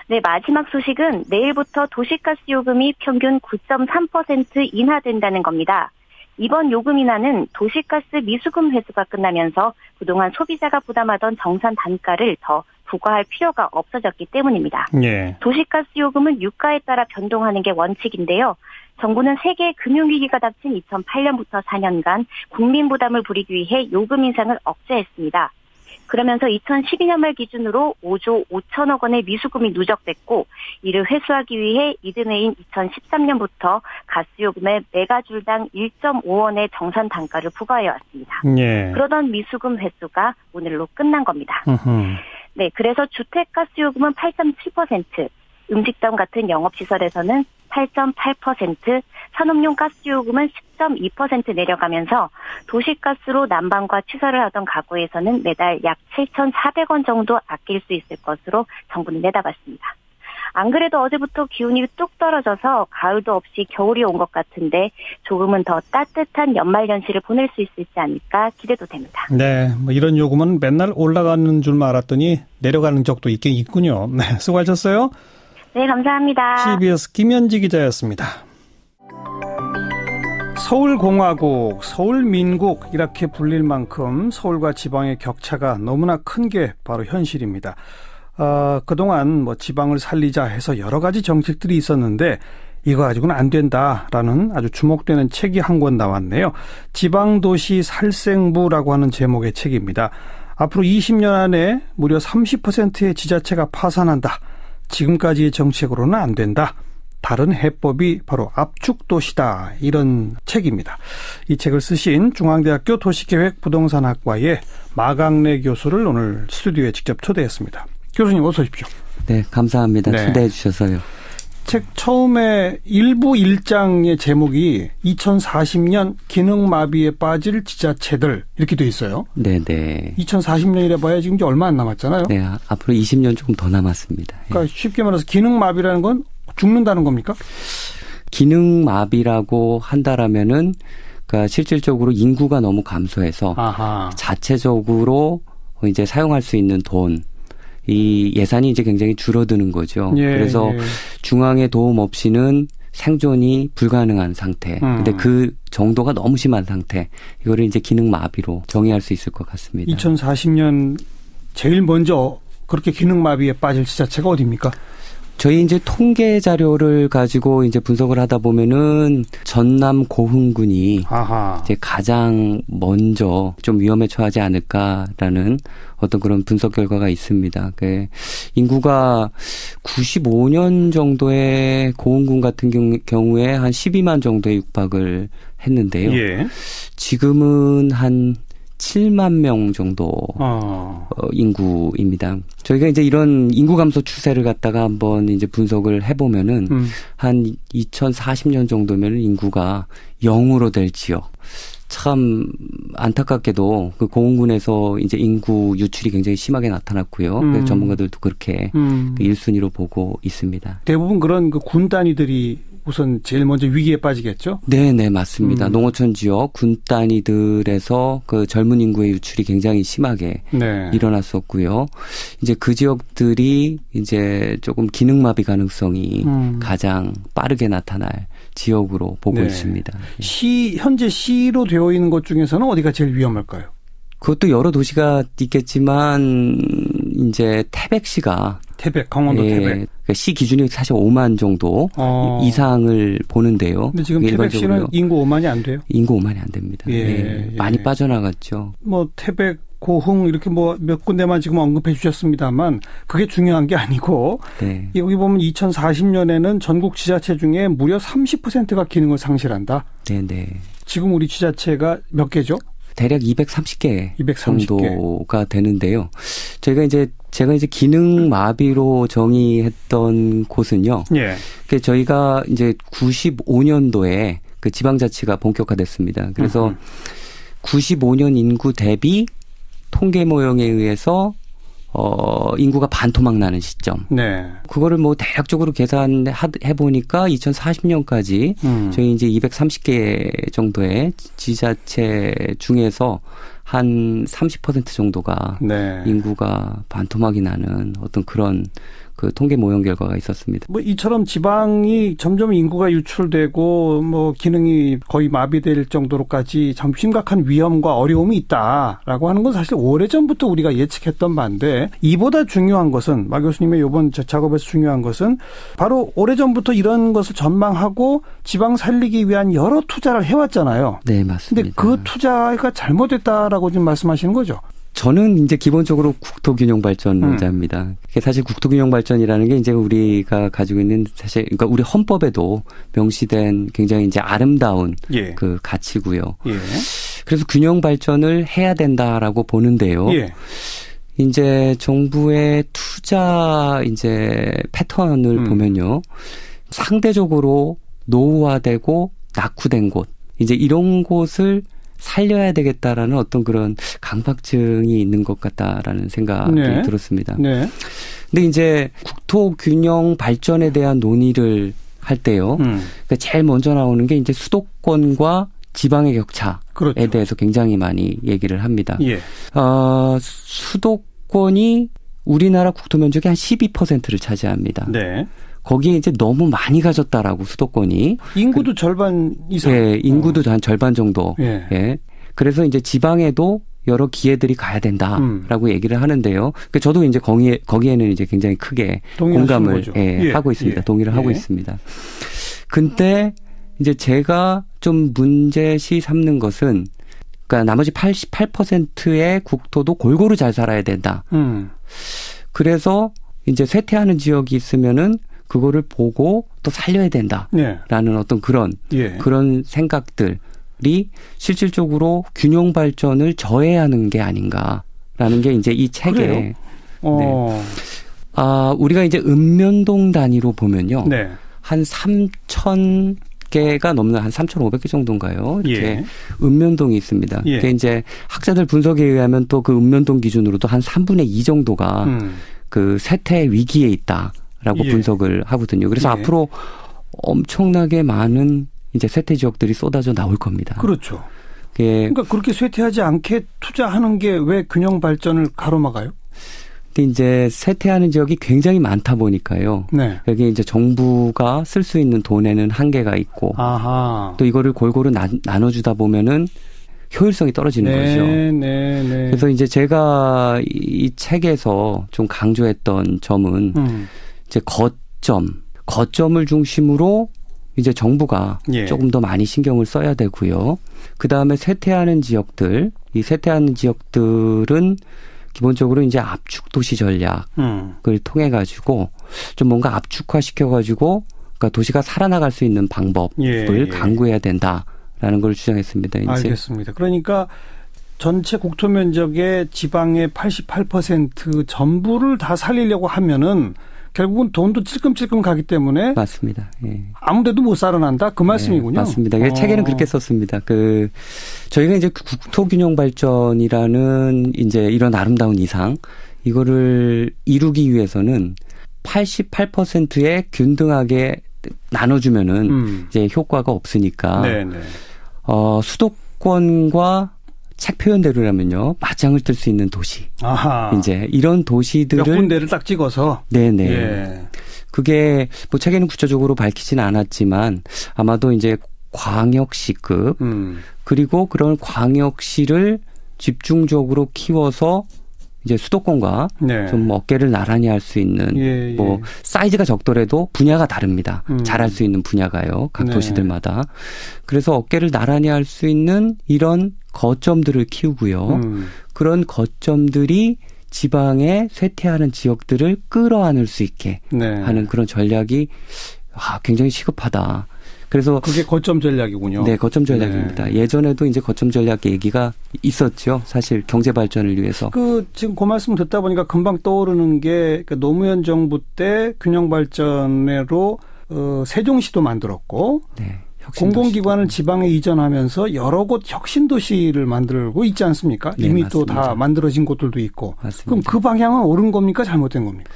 E: 네, 마지막 소식은 내일부터 도시가스 요금이 평균 9.3% 인하된다는 겁니다. 이번 요금 인하는 도시가스 미수금 회수가 끝나면서 그동안 소비자가 부담하던 정산 단가를 더 부과할 필요가 없어졌기 때문입니다.
A: 예.
E: 도시가스 요금은 유가에 따라 변동하는 게 원칙인데요. 정부는 세계 금융위기가 닥친 2008년부터 4년간 국민 부담을 부리기 위해 요금 인상을 억제했습니다. 그러면서 2012년 말 기준으로 5조 5천억 원의 미수금이 누적됐고 이를 회수하기 위해 이듬해인 2013년부터 가스요금에 메가줄당 1.5원의 정산 단가를 부과해 왔습니다.
A: 예.
E: 그러던 미수금 회수가 오늘로 끝난 겁니다. 네, 그래서 주택가스요금은 8.7%, 음식점 같은 영업시설에서는 8.8%, 산업용 가스요금은 10.2% 내려가면서 도시가스로 난방과 취사를 하던 가구에서는 매달 약 7,400원 정도 아낄 수 있을 것으로 정부는 내다봤습니다. 안 그래도 어제부터 기온이 뚝 떨어져서 가을도 없이 겨울이 온 것 같은데 조금은 더 따뜻한 연말연시를 보낼 수 있을지 않을까 기대도 됩니다.
A: 네, 뭐 이런 요금은 맨날 올라가는 줄만 알았더니 내려가는 적도 있긴 있군요. 네, 수고하셨어요.
E: 네, 감사합니다.
A: CBS 김현지 기자였습니다. 서울공화국, 서울민국 이렇게 불릴 만큼 서울과 지방의 격차가 너무나 큰 게 바로 현실입니다. 그동안 뭐 지방을 살리자 해서 여러 가지 정책들이 있었는데 이거 가지고는 안 된다라는 아주 주목되는 책이 한 권 나왔네요. 지방도시 살생부라고 하는 제목의 책입니다. 앞으로 20년 안에 무려 30%의 지자체가 파산한다. 지금까지의 정책으로는 안 된다. 다른 해법이 바로 압축도시다. 이런 책입니다. 이 책을 쓰신 중앙대학교 도시계획 부동산학과의 마강래 교수를 오늘 스튜디오에 직접 초대했습니다. 교수님 어서 오십시오.
F: 네, 감사합니다.
A: 네.
F: 초대해 주셔서요.
A: 책 처음에 일부 1장의 제목이 2040년 기능마비에 빠질 지자체들 이렇게 돼 있어요.
F: 네네.
A: 2040년이라 봐야 지금 이제 얼마 안 남았잖아요.
F: 네, 앞으로 20년 조금 더 남았습니다.
A: 그러니까 쉽게 말해서 기능마비라는 건 죽는다는 겁니까?
F: 기능마비라고 한다라면은 그러니까 실질적으로 인구가 너무 감소해서
A: 아하.
F: 자체적으로 이제 사용할 수 있는 돈 이 예산이 이제 굉장히 줄어드는 거죠.
A: 예,
F: 그래서
A: 예.
F: 중앙의 도움 없이는 생존이 불가능한 상태. 근데 그 정도가 너무 심한 상태. 이거를 이제 기능마비로 정의할 수 있을 것 같습니다.
A: 2040년 제일 먼저 그렇게 기능마비에 빠질 지자체가 어디입니까?
F: 저희 이제 통계 자료를 가지고 이제 분석을 하다 보면은 전남 고흥군이
A: 아하.
F: 이제 가장 먼저 좀 위험에 처하지 않을까라는 어떤 그런 분석 결과가 있습니다. 그 인구가 95년 정도의 고흥군 같은 경우에 한 12만 정도에 육박을 했는데요.
A: 예.
F: 지금은 한 7만 명 정도 인구입니다. 저희가 이제 이런 인구 감소 추세를 갖다가 한번 이제 분석을 해보면은 한 2040년 정도면 인구가 0으로 될 지역. 참 안타깝게도 그 고흥군에서 이제 인구 유출이 굉장히 심하게 나타났고요. 그래서 전문가들도 그렇게 그 1순위로 보고 있습니다.
A: 대부분 그런 그 군 단위들이 우선 제일 먼저 위기에 빠지겠죠?
F: 네, 맞습니다. 농어촌 지역 군 단위들에서 그 젊은 인구의 유출이 굉장히 심하게
A: 네.
F: 일어났었고요. 이제 그 지역들이 이제 조금 기능마비 가능성이 가장 빠르게 나타날 지역으로 보고
A: 네.
F: 있습니다.
A: 현재 시로 되어 있는 것 중에서는 어디가 제일 위험할까요?
F: 그것도 여러 도시가 있겠지만 이제 태백시가
A: 강원도 태백.
F: 그러니까 시 기준이 사실 5만 정도 이상을 보는데요.
A: 근데 지금 태백시는 인구 5만이 안 돼요?
F: 인구 5만이 안 됩니다.
A: 예.
F: 많이 빠져나갔죠.
A: 뭐 태백, 고흥 이렇게 뭐 몇 군데만 지금 언급해 주셨습니다만 그게 중요한 게 아니고
F: 네.
A: 여기 보면 2040년에는 전국 지자체 중에 무려 30%가 기능을 상실한다.
F: 네.
A: 지금 우리 지자체가 몇 개죠?
F: 대략 230개 정도가 되는데요. 제가 이제 기능 마비로 정의했던 곳은요.
A: 예.
F: 저희가 이제 95년도에 그 지방자치가 본격화됐습니다. 그래서 95년 인구 대비 통계 모형에 의해서 인구가 반토막 나는 시점.
A: 네.
F: 그거를 뭐 대략적으로 계산해 보니까 2040년까지 저희 이제 230개 정도의 지자체 중에서 한 30% 정도가
A: 네.
F: 인구가 반토막이 나는 어떤 그런 그 통계 모형 결과가 있었습니다.
A: 뭐 이처럼 지방이 점점 인구가 유출되고 뭐 기능이 거의 마비될 정도로까지 참 심각한 위험과 어려움이 있다라고 하는 건 사실 오래전부터 우리가 예측했던 바인데 이보다 중요한 것은 마 교수님의 이번 작업에서 중요한 것은 바로 오래전부터 이런 것을 전망하고 지방 살리기 위한 여러 투자를 해왔잖아요.
F: 네, 맞습니다.
A: 근데 그 투자가 잘못됐다라고 지금 말씀하시는 거죠?
F: 저는 이제 기본적으로 국토균형발전자입니다. 사실 국토균형발전이라는 게 이제 우리가 가지고 있는 사실 그러니까 우리 헌법에도 명시된 굉장히 이제 아름다운
A: 예.
F: 그 가치고요.
A: 예.
F: 그래서 균형발전을 해야 된다라고 보는데요.
A: 예.
F: 이제 정부의 투자 이제 패턴을 보면요. 상대적으로 노후화되고 낙후된 곳 이제 이런 곳을 살려야 되겠다라는 어떤 그런 강박증이 있는 것 같다라는 생각이
A: 네.
F: 들었습니다.
A: 네.
F: 근데 이제 국토 균형 발전에 대한 논의를 할 때요. 그러니까 제일 먼저 나오는 게 이제 수도권과 지방의 격차에
A: 그렇죠.
F: 대해서 굉장히 많이 얘기를 합니다.
A: 예.
F: 수도권이 우리나라 국토 면적의 한 12%를 차지합니다.
A: 네.
F: 거기에 이제 너무 많이 가졌다라고 수도권이.
A: 인구도 절반 이상.
F: 네, 인구도 한 절반 정도.
A: 예.
F: 예. 그래서 이제 지방에도 여러 기회들이 가야 된다라고 얘기를 하는데요. 저도 이제 거기에는 이제 굉장히 크게 공감을 하고 있습니다. 동의를 하고 있습니다. 근데 이제 제가 좀 문제시 삼는 것은 그러니까 나머지 88%의 국토도 골고루 잘 살아야 된다. 그래서 이제 쇠퇴하는 지역이 있으면은 그거를 보고 또 살려야 된다라는 어떤 그런 생각들이 실질적으로 균형 발전을 저해하는 게 아닌가라는 게 이제 이 책에
A: 네.
F: 우리가 이제 읍면동 단위로 보면요.
A: 네.
F: 한 3,000개가 넘는 한 3,500개 정도인가요? 이렇게
A: 예.
F: 읍면동이 있습니다.
A: 예.
F: 그게 이제 학자들 분석에 의하면 또 그 읍면동 기준으로도 한 3분의 2 정도가 그 쇠퇴 위기에 있다라고 분석을 하거든요. 그래서 앞으로 엄청나게 많은 이제 쇠퇴 지역들이 쏟아져 나올 겁니다.
A: 그렇죠. 그러니까 그렇게 쇠퇴하지 않게 투자하는 게 왜 균형 발전을 가로막아요?
F: 근데 이제 쇠퇴하는 지역이 굉장히 많다 보니까요.
A: 네.
F: 여기 이제 정부가 쓸 수 있는 돈에는 한계가 있고, 또 이거를 골고루 나눠주다 보면은 효율성이 떨어지는 거죠.
A: 네.
F: 그래서 이제 제가 이 책에서 좀 강조했던 점은 이제 거점을 중심으로 이제 정부가 조금 더 많이 신경을 써야 되고요. 그 다음에 쇠퇴하는 지역들, 이 쇠퇴하는 지역들은 기본적으로 이제 압축 도시 전략을 통해 가지고 좀 뭔가 압축화 시켜 가지고 그러니까 도시가 살아나갈 수 있는 방법을 강구해야 된다라는 걸 주장했습니다. 이제.
A: 알겠습니다. 그러니까 전체 국토 면적의 지방의 88% 전부를 다 살리려고 하면은 결국은 돈도 찔끔찔끔 가기 때문에
F: 맞습니다. 예.
A: 아무데도 못 살아난다 그 말씀이군요.
F: 맞습니다. 책에는 그렇게 썼습니다. 저희가 이제 국토균형 발전이라는 이제 이런 아름다운 이상 이거를 이루기 위해서는 88%의 균등하게 나눠주면은 이제 효과가 없으니까 수도권과 책 표현대로라면요 맞짱을 뜰 수 있는 도시. 이제 이런 도시들을
A: 몇 군데를 딱 찍어서.
F: 네네.
A: 예.
F: 그게 뭐 책에는 구체적으로 밝히지는 않았지만 아마도 이제 광역시급 그리고 그런 광역시를 집중적으로 키워서 이제 수도권과 좀 어깨를 나란히 할 수 있는 뭐 사이즈가 적더라도 분야가 다릅니다. 잘할 수 있는 분야가요. 각 도시들마다. 그래서 어깨를 나란히 할 수 있는 이런 거점들을 키우고요. 그런 거점들이 지방에 쇠퇴하는 지역들을 끌어안을 수 있게 하는 그런 전략이 굉장히 시급하다. 그래서
A: 그게 거점 전략이군요.
F: 네, 거점 전략입니다. 예전에도 이제 거점 전략 얘기가 있었죠. 사실 경제 발전을 위해서.
A: 지금 그 말씀 듣다 보니까 금방 떠오르는 게 노무현 정부 때 균형 발전으로 세종시도 만들었고 공공기관을 지방에 이전하면서 여러 곳 혁신도시를 만들고 있지 않습니까?
F: 네,
A: 이미
F: 맞습니다.
A: 또 다 만들어진 곳들도 있고.
F: 맞습니다.
A: 그럼 그 방향은 옳은 겁니까? 잘못된 겁니까?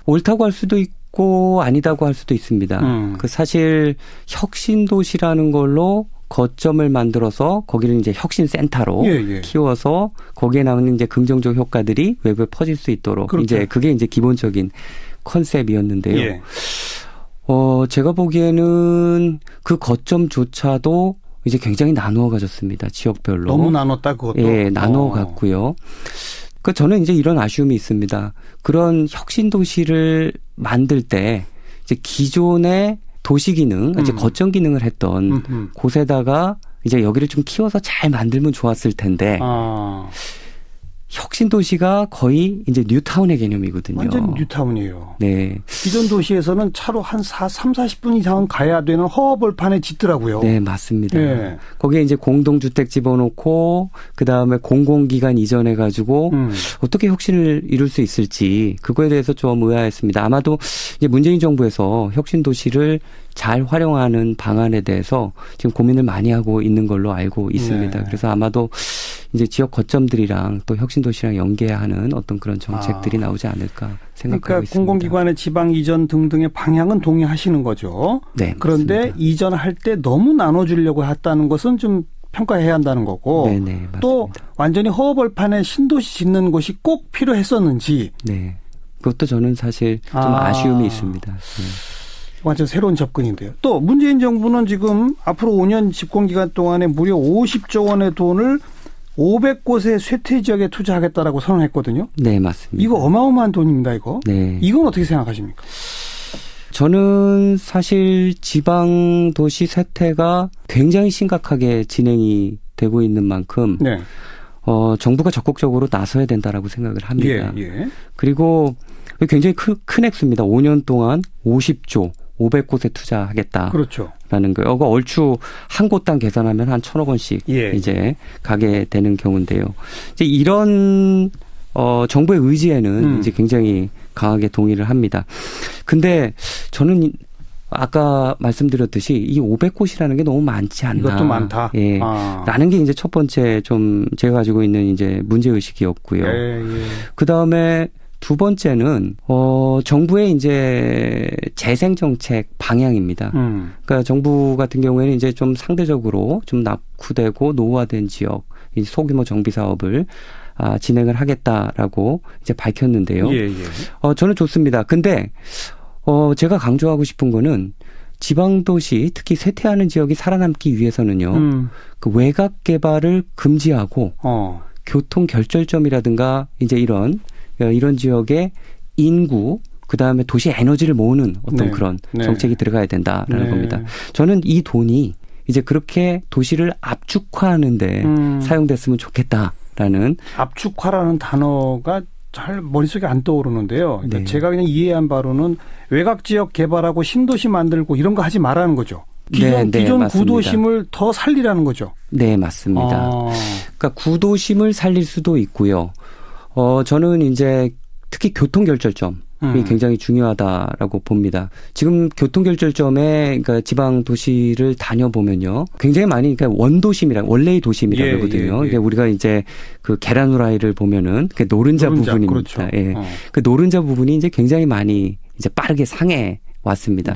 F: 옳다고 할 수도 있고 아니다고 할 수도 있습니다. 그 사실 혁신도시라는 걸로 거점을 만들어서 거기를 이제 혁신센터로 키워서 거기에 나오는 이제 긍정적 효과들이 외부에 퍼질 수 있도록 그렇죠. 이제 그게 이제 기본적인 컨셉이었는데요. 예. 제가 보기에는 그 거점조차도 이제 굉장히 나누어 가졌습니다. 지역별로.
A: 너무 나눴다 그것도.
F: 예, 나누어 갔고요. 그 저는 이제 이런 아쉬움이 있습니다. 그런 혁신 도시를 만들 때 이제 기존의 도시 기능, 이제 거점 기능을 했던 곳에다가 이제 여기를 좀 키워서 잘 만들면 좋았을 텐데. 혁신 도시가 거의 이제 뉴타운의 개념이거든요.
A: 완전 뉴타운이에요.
F: 네.
A: 기존 도시에서는 차로 한 30-40분 이상은 가야 되는 허허벌판에 짓더라고요.
F: 네, 맞습니다. 네. 거기에 이제 공동주택 집어넣고 그다음에 공공기관 이전해가지고 어떻게 혁신을 이룰 수 있을지 그거에 대해서 좀 의아했습니다. 아마도 이제 문재인 정부에서 혁신 도시를 잘 활용하는 방안에 대해서 지금 고민을 많이 하고 있는 걸로 알고 있습니다. 네. 그래서 아마도 이제 지역 거점들이랑 또 혁신도시랑 연계하는 어떤 그런 정책들이 나오지 않을까 생각하고
A: 그러니까
F: 있습니다.
A: 공공기관의 지방 이전 등등의 방향은 동의하시는 거죠.
F: 네.
A: 그런데
F: 맞습니다.
A: 이전할 때 너무 나눠주려고 했다는 것은 좀 평가해야 한다는 거고.
F: 네네, 맞습니다.
A: 또 완전히 허허벌판에 신도시 짓는 곳이 꼭 필요했었는지.
F: 네. 그것도 저는 사실 좀 아쉬움이 있습니다. 네.
A: 완전 새로운 접근인데요. 또 문재인 정부는 지금 앞으로 5년 집권기간 동안에 무려 50조 원의 돈을 500곳의 쇠퇴 지역에 투자하겠다라고 선언했거든요.
F: 네, 맞습니다.
A: 이거 어마어마한 돈입니다, 이거.
F: 네.
A: 이건 어떻게 생각하십니까?
F: 저는 사실 지방 도시 쇠퇴가 굉장히 심각하게 진행이 되고 있는 만큼 네. 정부가 적극적으로 나서야 된다라고 생각을 합니다. 예. 그리고 굉장히 큰 액수입니다. 5년 동안 50조. 500곳에 투자하겠다.
A: 그렇죠.
F: 라는 거예요. 얼추 한 곳당 계산하면 한 1,000억 원씩 이제 가게 되는 경우인데요. 이제 이런 정부의 의지에는 이제 굉장히 강하게 동의를 합니다. 근데 저는 아까 말씀드렸듯이 이 500곳이라는 게 너무 많지 않나.
A: 이것도 많다.
F: 예. 라는 게 이제 첫 번째 좀 제가 가지고 있는 이제 문제 의식이었고요. 그 다음에 두 번째는 정부의 이제 재생 정책 방향입니다. 그러니까 정부 같은 경우에는 이제 좀 상대적으로 좀 낙후되고 노후화된 지역 이 소규모 정비 사업을 진행을 하겠다라고 이제 밝혔는데요. 저는 좋습니다. 근데 제가 강조하고 싶은 거는 지방 도시 특히 쇠퇴하는 지역이 살아남기 위해서는요. 그 외곽 개발을 금지하고 교통 결절점이라든가 이제 이런 지역의 인구, 그 다음에 도시 에너지를 모으는 어떤 그런 정책이 들어가야 된다라는 겁니다. 저는 이 돈이 이제 그렇게 도시를 압축화하는데 사용됐으면 좋겠다라는.
A: 압축화라는 단어가 잘 머릿속에 안 떠오르는데요. 그러니까 제가 그냥 이해한 바로는 외곽 지역 개발하고 신도시 만들고 이런 거 하지 말라는 거죠. 기존 구도심을 더 살리라는 거죠.
F: 네, 맞습니다. 그러니까 구도심을 살릴 수도 있고요. 저는 이제 특히 교통결절점이 굉장히 중요하다라고 봅니다. 지금 교통결절점에 그러니까 지방 도시를 다녀보면요. 굉장히 많이 그러니까 원래의 도심이라고 그러거든요. 그러니까 우리가 이제 그 계란 후라이를 보면은 그 노른자 부분입니다.
A: 그렇죠.
F: 그 노른자 부분이 이제 굉장히 많이 이제 빠르게 상해 왔습니다.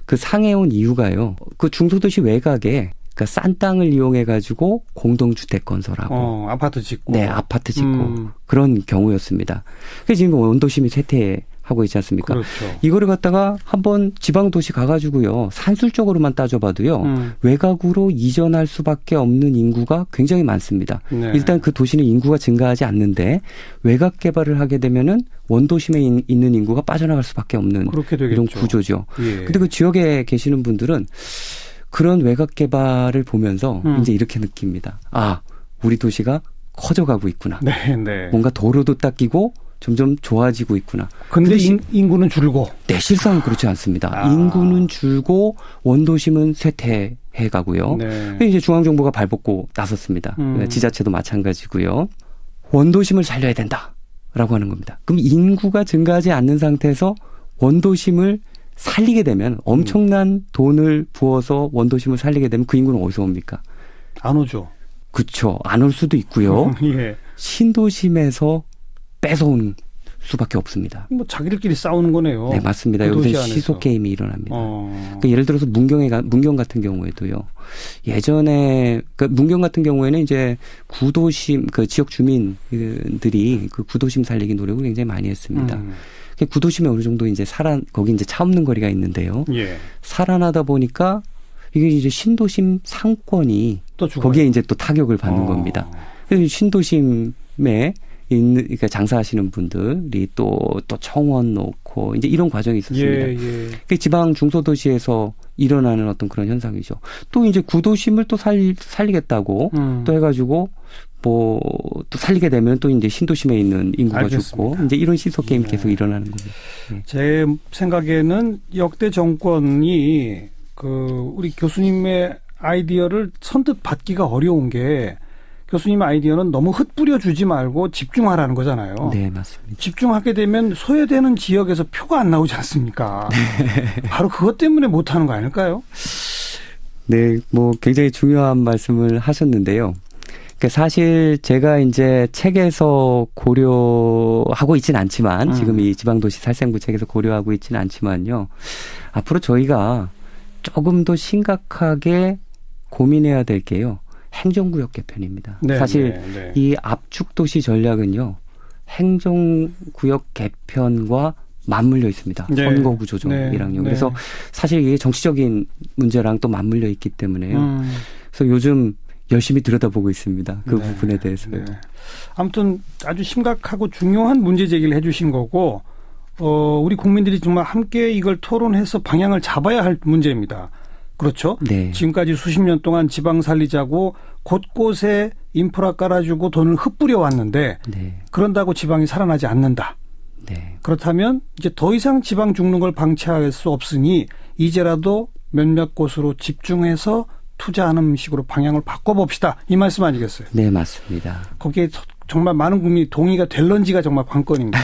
F: 그 상해 온 이유가요. 그 중소도시 외곽에 그러니까 싼 땅을 이용해 가지고 공동주택 건설하고
A: 아파트 짓고
F: 아파트 짓고 그런 경우였습니다. 그래서 지금 원도심이 쇠퇴하고 있지 않습니까?
A: 그렇죠.
F: 이거를 갖다가 한번 지방 도시 가가지고요 산술적으로만 따져봐도요 외곽으로 이전할 수밖에 없는 인구가 굉장히 많습니다. 일단 그 도시는 인구가 증가하지 않는데 외곽 개발을 하게 되면은 원도심에 있는 인구가 빠져나갈 수밖에 없는 이런 구조죠. 근데 그 지역에 계시는 분들은 그런 외곽 개발을 보면서 이제 이렇게 느낍니다. 우리 도시가 커져가고 있구나. 뭔가 도로도 닦이고 점점 좋아지고 있구나.
A: 근데 인구는 줄고.
F: 네, 실상은 그렇지 않습니다. 인구는 줄고 원도심은 쇠퇴해 가고요. 이제 중앙정부가 발벗고 나섰습니다. 지자체도 마찬가지고요. 원도심을 살려야 된다라고 하는 겁니다. 그럼 인구가 증가하지 않는 상태에서 원도심을 살리게 되면 엄청난 돈을 부어서 원도심을 살리게 되면 그 인구는 어디서 옵니까?
A: 안 오죠.
F: 그렇죠. 안 올 수도 있고요.
A: 예.
F: 신도심에서 뺏어온 수밖에 없습니다.
A: 뭐 자기들끼리 싸우는 거네요.
F: 네, 맞습니다.
A: 그
F: 여기서 시속 게임이 일어납니다. 그러니까 예를 들어서 문경 같은 경우에도요. 예전에 문경 같은 경우에는 이제 구도심 그 지역 주민들이 그 구도심 살리기 노력을 굉장히 많이 했습니다. 구도심에 어느 정도 이제 거기 이제 차 없는 거리가 있는데요. 예. 살아나다 보니까 이게 이제 신도심 상권이 거기에 이제 또 타격을 받는 겁니다. 그래서 신도심에 그러니까 장사하시는 분들이 또 청원 놓고 이제 이런 과정이 있었습니다. 그 지방 중소도시에서 일어나는 어떤 그런 현상이죠. 또 이제 구도심을 또 살리겠다고 또 해가지고 뭐 또 살리게 되면 또 이제 신도심에 있는 인구가 죽고 이제 이런 시속 게임이 계속 일어나는 거죠.
A: 제 생각에는 역대 정권이 우리 교수님의 아이디어를 선뜻 받기가 어려운 게 교수님 아이디어는 너무 흩뿌려 주지 말고 집중하라는 거잖아요.
F: 네, 맞습니다.
A: 집중하게 되면 소외되는 지역에서 표가 안 나오지 않습니까? 네. 바로 그것 때문에 못하는 거 아닐까요?
F: 네, 뭐 굉장히 중요한 말씀을 하셨는데요. 사실 제가 이제 책에서 고려하고 있지는 않지만 지금 이 지방도시 살생부 책에서 고려하고 있지는 않지만요. 앞으로 저희가 조금 더 심각하게 고민해야 될 게요. 행정구역 개편입니다. 네, 사실 이 압축도시 전략은요. 행정구역 개편과 맞물려 있습니다. 네. 선거구 조정이랑요. 그래서 사실 이게 정치적인 문제랑 또 맞물려 있기 때문에요. 그래서 요즘 열심히 들여다보고 있습니다. 그 부분에 대해서. 네.
A: 아무튼 아주 심각하고 중요한 문제 제기를 해 주신 거고 우리 국민들이 정말 함께 이걸 토론해서 방향을 잡아야 할 문제입니다. 그렇죠. 네. 지금까지 수십 년 동안 지방 살리자고 곳곳에 인프라 깔아주고 돈을 흩뿌려 왔는데 네. 그런다고 지방이 살아나지 않는다. 네. 그렇다면 이제 더 이상 지방 죽는 걸 방치할 수 없으니 이제라도 몇몇 곳으로 집중해서 투자하는 식으로 방향을 바꿔봅시다. 이 말씀 아니겠어요?
F: 네, 맞습니다.
A: 거기에 정말 많은 국민이 동의가 될런지가 정말 관건입니다.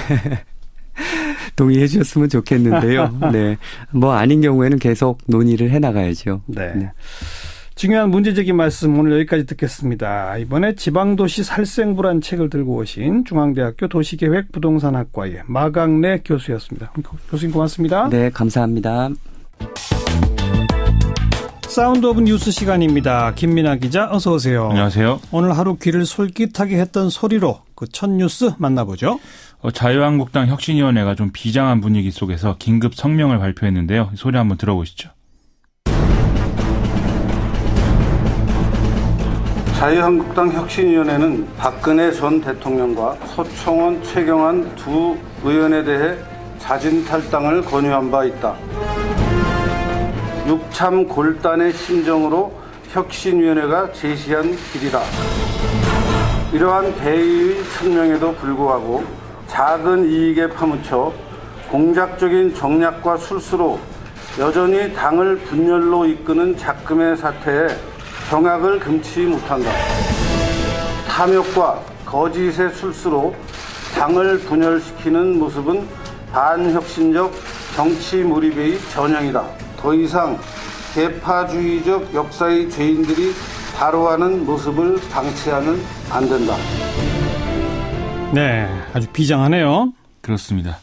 F: 동의해 주셨으면 좋겠는데요. 네. 뭐 아닌 경우에는 계속 논의를 해나가야죠.
A: 네. 네. 중요한 문제적인 말씀 오늘 여기까지 듣겠습니다. 이번에 지방도시 살생부란 책을 들고 오신 중앙대학교 도시계획 부동산학과의 마강래 교수였습니다. 교수님 고맙습니다.
F: 네, 감사합니다.
A: 사운드 오브 뉴스 시간입니다. 김민아 기자 어서 오세요.
G: 안녕하세요.
A: 오늘 하루 귀를 솔깃하게 했던 소리로 그 첫 뉴스 만나보죠.
G: 자유한국당 혁신위원회가 좀 비장한 분위기 속에서 긴급 성명을 발표했는데요. 소리 한번 들어보시죠.
H: 자유한국당 혁신위원회는 박근혜 전 대통령과 서청원, 최경환 두 의원에 대해 자진 탈당을 권유한 바 있다. 육참 골단의 심정으로 혁신위원회가 제시한 길이다. 이러한 대의의 성명에도 불구하고 작은 이익에 파묻혀 공작적인 정략과 술수로 여전히 당을 분열로 이끄는 작금의 사태에 경악을 금치 못한다. 탐욕과 거짓의 술수로 당을 분열시키는 모습은 반혁신적 정치 몰입의 전형이다. 더 이상 개파주의적 역사의 죄인들이 바로하는 모습을 방치하면 안 된다.
A: 네, 아주 비장하네요.
G: 그렇습니다.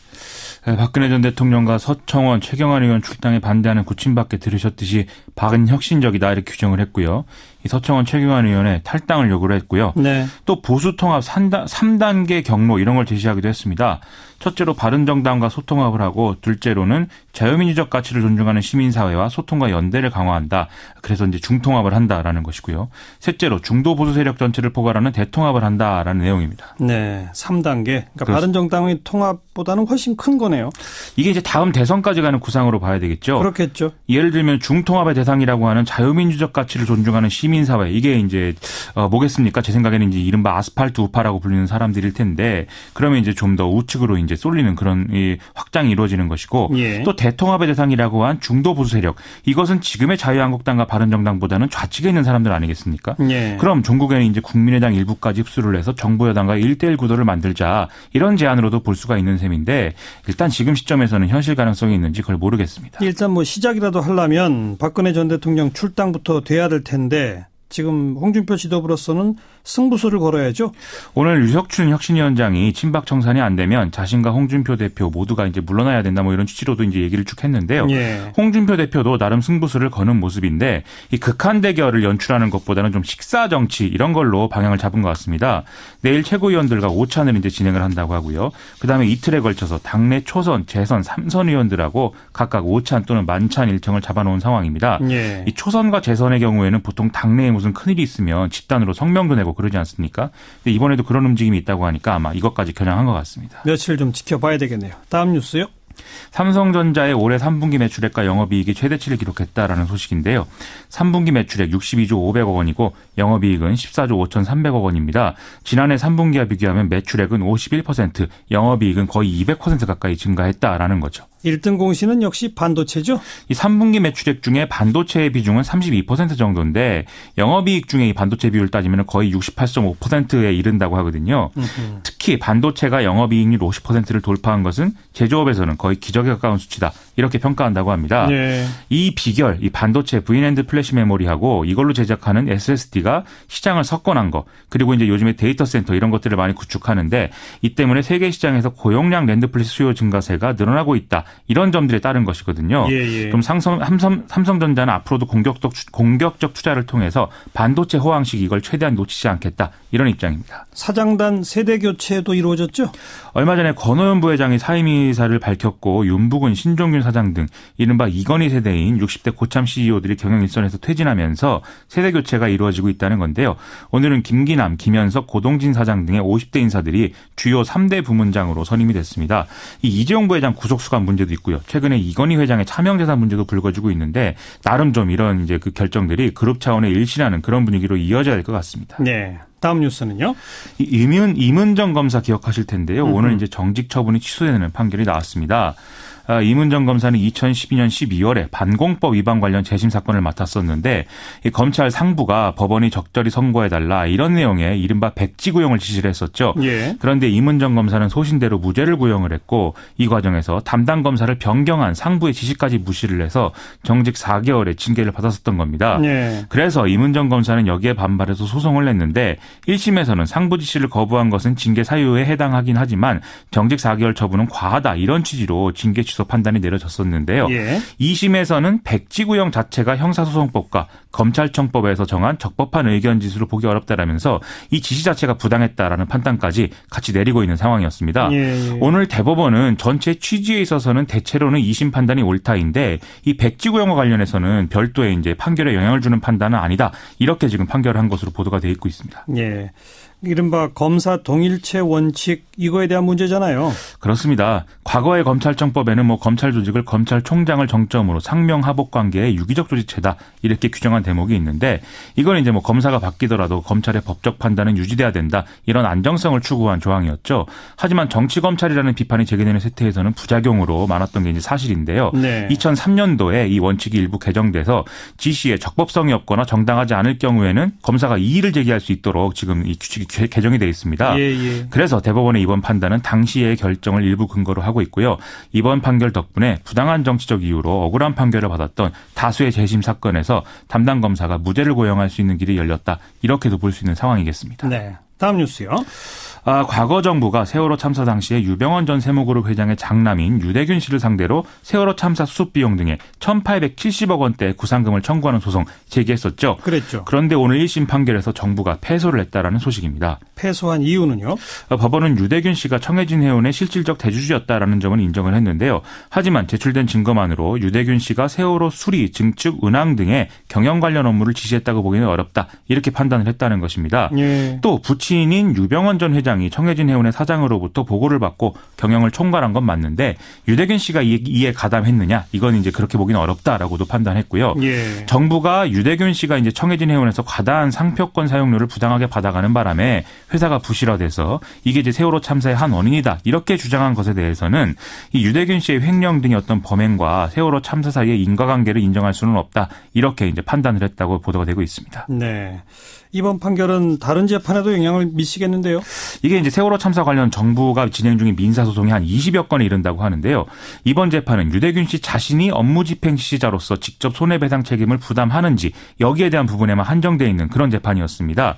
G: 박근혜 전 대통령과 서청원, 최경환 의원 출당에 반대하는 구침밖에 들으셨듯이 반혁신적이다 이렇게 규정을 했고요. 이 서청원, 최경환 의원의 탈당을 요구를 했고요. 네. 또 보수통합 3단계 경로 이런 걸 제시하기도 했습니다. 첫째로 바른정당과 소통합을 하고 둘째로는 자유민주적 가치를 존중하는 시민사회와 소통과 연대를 강화한다. 그래서 이제 중통합을 한다라는 것이고요. 셋째로 중도 보수 세력 전체를 포괄하는 대통합을 한다라는 내용입니다.
A: 네, 3단계. 그러니까 바른정당의 통합보다는 훨씬 큰 거네요.
G: 이게 이제 다음 대선까지 가는 구상으로 봐야 되겠죠.
A: 그렇겠죠.
G: 예를 들면 중통합의 대상이라고 하는 자유민주적 가치를 존중하는 시민 시민사회 이게 이제 뭐겠습니까? 제 생각에는 이제 이른바 아스팔트 우파라고 불리는 사람들일 텐데 그러면 이제 좀 더 우측으로 이제 쏠리는 그런 확장이 이루어지는 것이고 예. 또 대통합의 대상이라고 한 중도 보수 세력 이것은 지금의 자유한국당과 바른정당보다는 좌측에 있는 사람들 아니겠습니까? 예. 그럼 종국에는 이제 국민의당 일부까지 흡수를 해서 정부 여당과 1대1 구도를 만들자 이런 제안으로도 볼 수가 있는 셈인데 일단 지금 시점에서는 현실 가능성이 있는지 그걸 모르겠습니다.
A: 일단 뭐 시작이라도 하려면 박근혜 전 대통령 출당부터 돼야 될 텐데 지금 홍준표 지도부로서는 승부수를 걸어야죠.
G: 오늘 유석춘 혁신위원장이 친박 청산이 안 되면 자신과 홍준표 대표 모두가 이제 물러나야 된다 뭐 이런 취지로도 이제 얘기를 쭉 했는데요. 예. 홍준표 대표도 나름 승부수를 거는 모습인데 이 극한 대결을 연출하는 것보다는 좀 식사 정치 이런 걸로 방향을 잡은 것 같습니다. 내일 최고위원들과 오찬을 이제 진행을 한다고 하고요. 그다음에 이틀에 걸쳐서 당내 초선, 재선, 3선 의원들하고 각각 오찬 또는 만찬 일정을 잡아놓은 상황입니다. 예. 이 초선과 재선의 경우에는 보통 당내에 무슨 큰일이 있으면 집단으로 성명도 내고 그러지 않습니까? 근데 이번에도 그런 움직임이 있다고 하니까 아마 이것까지 겨냥한 것 같습니다.
A: 며칠 좀 지켜봐야 되겠네요. 다음 뉴스요.
G: 삼성전자의 올해 3분기 매출액과 영업이익이 최대치를 기록했다라는 소식인데요. 3분기 매출액 62조 500억 원이고 영업이익은 14조 5,300억 원입니다. 지난해 3분기와 비교하면 매출액은 51%, 영업이익은 거의 200% 가까이 증가했다라는 거죠.
A: 1등 공신은 역시 반도체죠?
G: 이 3분기 매출액 중에 반도체의 비중은 32% 정도인데 영업이익 중에 이 반도체 비율을 따지면 거의 68.5%에 이른다고 하거든요. 특히 반도체가 영업이익률 50%를 돌파한 것은 제조업에서는 거의 기적에 가까운 수치다. 이렇게 평가한다고 합니다. 네. 이 비결, 이 반도체 V낸드 플래시 메모리하고 이걸로 제작하는 SSD가 시장을 석권한 거 그리고 이제 요즘에 데이터 센터 이런 것들을 많이 구축하는데 이 때문에 세계 시장에서 고용량 낸드 플래시 수요 증가세가 늘어나고 있다. 이런 점들에 따른 것이거든요. 예. 그럼 삼성전자는 앞으로도 공격적 투자를 통해서 반도체 호황식 이걸 최대한 놓치지 않겠다. 이런 입장입니다.
A: 사장단 세대 교체도 이루어졌죠?
G: 얼마 전에 권오현 부회장이 사임 의사를 밝혔고 윤북은, 신종균 사장 등 이른바 이건희 세대인 60대 고참 CEO들이 경영 일선에서 퇴진하면서 세대 교체가 이루어지고 있다는 건데요. 오늘은 김기남, 김현석, 고동진 사장 등의 50대 인사들이 주요 3대 부문장으로 선임이 됐습니다. 이 이재용 부회장 구속수감 문제도 있고요. 최근에 이건희 회장의 차명재산 문제도 불거지고 있는데 나름 좀 이런 이제 그 결정들이 그룹 차원의 일신하는 그런 분위기로 이어져야 될 것 같습니다.
A: 네. 다음 뉴스는요?
G: 이문정 검사 기억하실 텐데요. 오늘 이제 정직 처분이 취소되는 판결이 나왔습니다. 이문정 검사는 2012년 12월에 반공법 위반 관련 재심 사건을 맡았었는데 이 검찰 상부가 법원이 적절히 선고해달라 이런 내용의 이른바 백지 구형을 지시를 했었죠. 예. 그런데 이문정 검사는 소신대로 무죄를 구형을 했고 이 과정에서 담당 검사를 변경한 상부의 지시까지 무시를 해서 정직 4개월의 징계를 받았었던 겁니다. 예. 그래서 이문정 검사는 여기에 반발해서 소송을 냈는데 1심에서는 상부 지시를 거부한 것은 징계 사유에 해당하긴 하지만 정직 4개월 처분은 과하다 이런 취지로 징계 취소 판단이 내려졌었는데요. 예. 2심에서는 백지구형 자체가 형사소송법과 검찰청법에서 정한 적법한 의견 지수로 보기 어렵다라면서 이 지시 자체가 부당했다라는 판단까지 같이 내리고 있는 상황이었습니다. 예. 오늘 대법원은 전체 취지에 있어서는 대체로는 2심 판단이 옳다인데 이 백지구형과 관련해서는 별도의 이제 판결에 영향을 주는 판단은 아니다. 이렇게 지금 판결을 한 것으로 보도가 돼 있고 있습니다.
A: 예. 이른바 검사 동일체 원칙 이거에 대한 문제잖아요.
G: 그렇습니다. 과거의 검찰청법에는 뭐 검찰 조직을 검찰총장을 정점으로 상명하복 관계의 유기적 조직체다 이렇게 규정한 대목이 있는데 이건 이제 뭐 검사가 바뀌더라도 검찰의 법적 판단은 유지돼야 된다 이런 안정성을 추구한 조항이었죠. 하지만 정치검찰이라는 비판이 제기되는 세태에서는 부작용으로 많았던 게 이제 사실인데요. 네. 2003년도에 이 원칙이 일부 개정돼서 지시에 적법성이 없거나 정당하지 않을 경우에는 검사가 이의를 제기할 수 있도록 지금 이 규칙이 개정이 되어 있습니다. 예. 그래서 대법원의 이번 판단은 당시의 결정을 일부 근거로 하고 있고요. 이번 판결 덕분에 부당한 정치적 이유로 억울한 판결을 받았던 다수의 재심 사건에서 담당 검사가 무죄를 고용할 수 있는 길이 열렸다. 이렇게도 볼 수 있는 상황이겠습니다.
A: 네. 다음 뉴스요.
G: 과거 정부가 세월호 참사 당시에 유병언 전 세무그룹 회장의 장남인 유대균 씨를 상대로 세월호 참사 수습 비용 등의 1,870억 원대 구상금을 청구하는 소송 제기했었죠.
A: 그랬죠.
G: 그런데 오늘 1심 판결에서 정부가 패소를 했다라는 소식입니다.
A: 패소한 이유는요?
G: 법원은 유대균 씨가 청해진 해운의 실질적 대주주였다라는 점은 인정을 했는데요. 하지만 제출된 증거만으로 유대균 씨가 세월호 수리, 증축, 운항 등의 경영 관련 업무를 지시했다고 보기는 어렵다. 이렇게 판단을 했다는 것입니다. 예. 또 부친인 유병언 전 회장 회장이 청해진 해운의 사장으로부터 보고를 받고 경영을 총괄한 건 맞는데 유대균 씨가 이에 가담했느냐 이건 이제 그렇게 보기는 어렵다라고도 판단했고요. 예. 정부가 유대균 씨가 이제 청해진 해운에서 과다한 상표권 사용료를 부당하게 받아가는 바람에 회사가 부실화돼서 이게 이제 세월호 참사의 한 원인이다 이렇게 주장한 것에 대해서는 이 유대균 씨의 횡령 등의 어떤 범행과 세월호 참사 사이의 인과관계를 인정할 수는 없다 이렇게 이제 판단을 했다고 보도가 되고 있습니다.
A: 네. 이번 판결은 다른 재판에도 영향을 미치겠는데요?
G: 이게 이제 세월호 참사 관련 정부가 진행 중인 민사소송이 한 20여 건에 이른다고 하는데요. 이번 재판은 유대균 씨 자신이 업무집행 지시자로서 직접 손해배상 책임을 부담하는지 여기에 대한 부분에만 한정되어 있는 그런 재판이었습니다.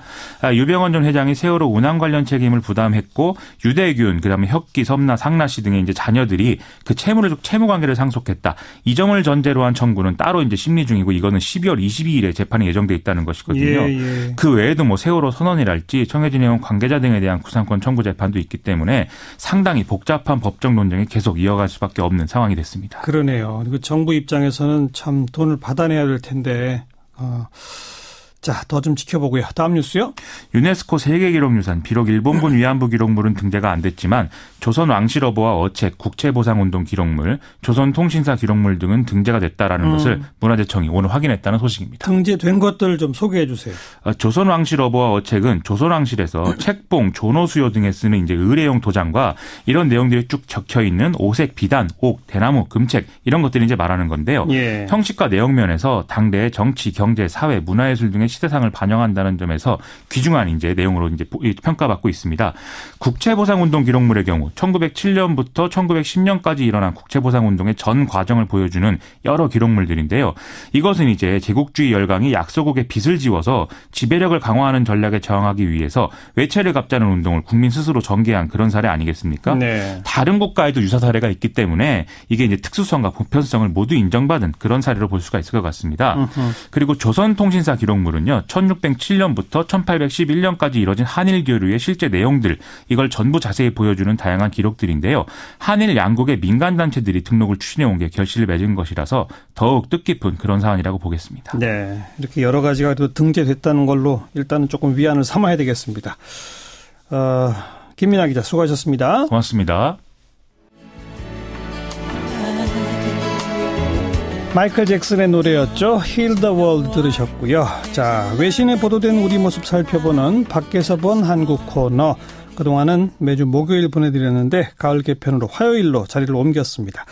G: 유병헌 전 회장이 세월호 운항 관련 책임을 부담했고 유대균, 그다음에 혁기, 섬나, 상나 씨 등의 이제 자녀들이 그 채무 관계를 상속했다. 이 점을 전제로 한 청구는 따로 이제 심리 중이고 이거는 12월 22일에 재판이 예정돼 있다는 것이거든요. 예. 그 외에도 뭐 세월호 선언이랄지 청해진 해운 관계자 등에 대한 구상권 청구 재판도 있기 때문에 상당히 복잡한 법적 논쟁이 계속 이어갈 수밖에 없는 상황이 됐습니다.
A: 그러네요. 그리고 정부 입장에서는 참 돈을 받아내야 될 텐데. 자, 더 좀 지켜보고요. 다음 뉴스요.
G: 유네스코 세계기록유산, 비록 일본군 위안부 기록물은 등재가 안 됐지만 조선 왕실어버와 어책, 국채보상운동 기록물, 조선통신사 기록물 등은 등재가 됐다라는 것을 문화재청이 오늘 확인했다는 소식입니다.
A: 등재된 것들 좀 소개해 주세요.
G: 조선 왕실어버와 어책은 조선 왕실에서 책봉, 조노수요 등에 쓰는 이제 의례용 도장과 이런 내용들이 쭉 적혀 있는 오색 비단, 옥, 대나무, 금책 이런 것들이 이제 말하는 건데요. 예. 형식과 내용면에서 당대의 정치, 경제, 사회, 문화예술 등의 시대상을 반영한다는 점에서 귀중한 이제 내용으로 이제 평가받고 있습니다. 국채보상운동 기록물의 경우 1907년부터 1910년까지 일어난 국채보상운동의 전 과정을 보여주는 여러 기록물들인데요. 이것은 이제 제국주의 열강이 약소국에 빚을 지워서 지배력을 강화하는 전략에 저항하기 위해서 외채를 갚자는 운동을 국민 스스로 전개한 그런 사례 아니겠습니까? 네. 다른 국가에도 유사 사례가 있기 때문에 이게 이제 특수성과 보편성을 모두 인정받은 그런 사례로 볼 수가 있을 것 같습니다. 그리고 조선통신사 기록물은 1607년부터 1811년까지 이뤄진 한일 교류의 실제 내용들 이걸 전부 자세히 보여주는 다양한 기록들인데요. 한일 양국의 민간단체들이 등록을 추진해온 게 결실을 맺은 것이라서 더욱 뜻깊은 그런 사안이라고 보겠습니다.
A: 네, 이렇게 여러 가지가 등재됐다는 걸로 일단은 조금 위안을 삼아야 되겠습니다. 김민아 기자 수고하셨습니다.
G: 고맙습니다.
A: 마이클 잭슨의 노래였죠. Heal the World 들으셨고요. 자, 외신에 보도된 우리 모습 살펴보는 밖에서 본 한국 코너. 그동안은 매주 목요일 보내드렸는데 가을 개편으로 화요일로 자리를 옮겼습니다.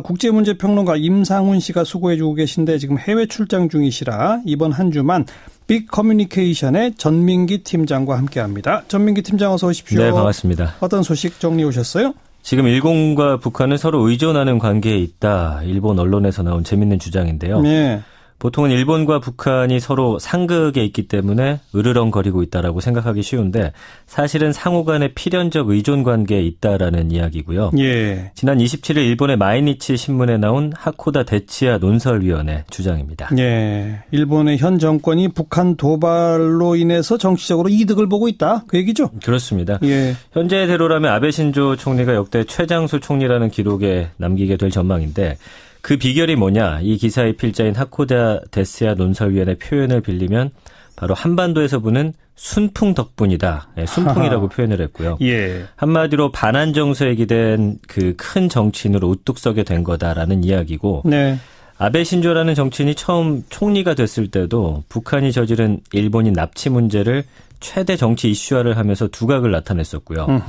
A: 국제문제평론가 임상훈 씨가 수고해주고 계신데 지금 해외 출장 중이시라 이번 한 주만 빅커뮤니케이션의 전민기 팀장과 함께합니다. 전민기 팀장 어서 오십시오.
I: 네, 반갑습니다.
A: 어떤 소식 정리해 오셨어요?
I: 지금 일본과 북한은 서로 의존하는 관계에 있다. 일본 언론에서 나온 재밌는 주장인데요. 네. 보통은 일본과 북한이 서로 상극에 있기 때문에 으르렁거리고 있다라고 생각하기 쉬운데 사실은 상호 간의 필연적 의존 관계에 있다라는 이야기고요. 예. 지난 27일 일본의 마이니치 신문에 나온 하코다 데치야 논설위원회 주장입니다.
A: 예. 일본의 현 정권이 북한 도발로 인해서 정치적으로 이득을 보고 있다. 그 얘기죠?
I: 그렇습니다. 예. 현재대로라면 아베 신조 총리가 역대 최장수 총리라는 기록에 남기게 될 전망인데 그 비결이 뭐냐? 이 기사의 필자인 하코다 데스야 논설위원회 표현을 빌리면 바로 한반도에서 부는 순풍 덕분이다. 네, 순풍이라고 표현을 했고요. 예. 한마디로 반한 정서에 기댄 그 큰 정치인으로 우뚝 서게 된 거다라는 이야기고 네. 아베 신조라는 정치인이 처음 총리가 됐을 때도 북한이 저지른 일본인 납치 문제를 최대 정치 이슈화를 하면서 두각을 나타냈었고요.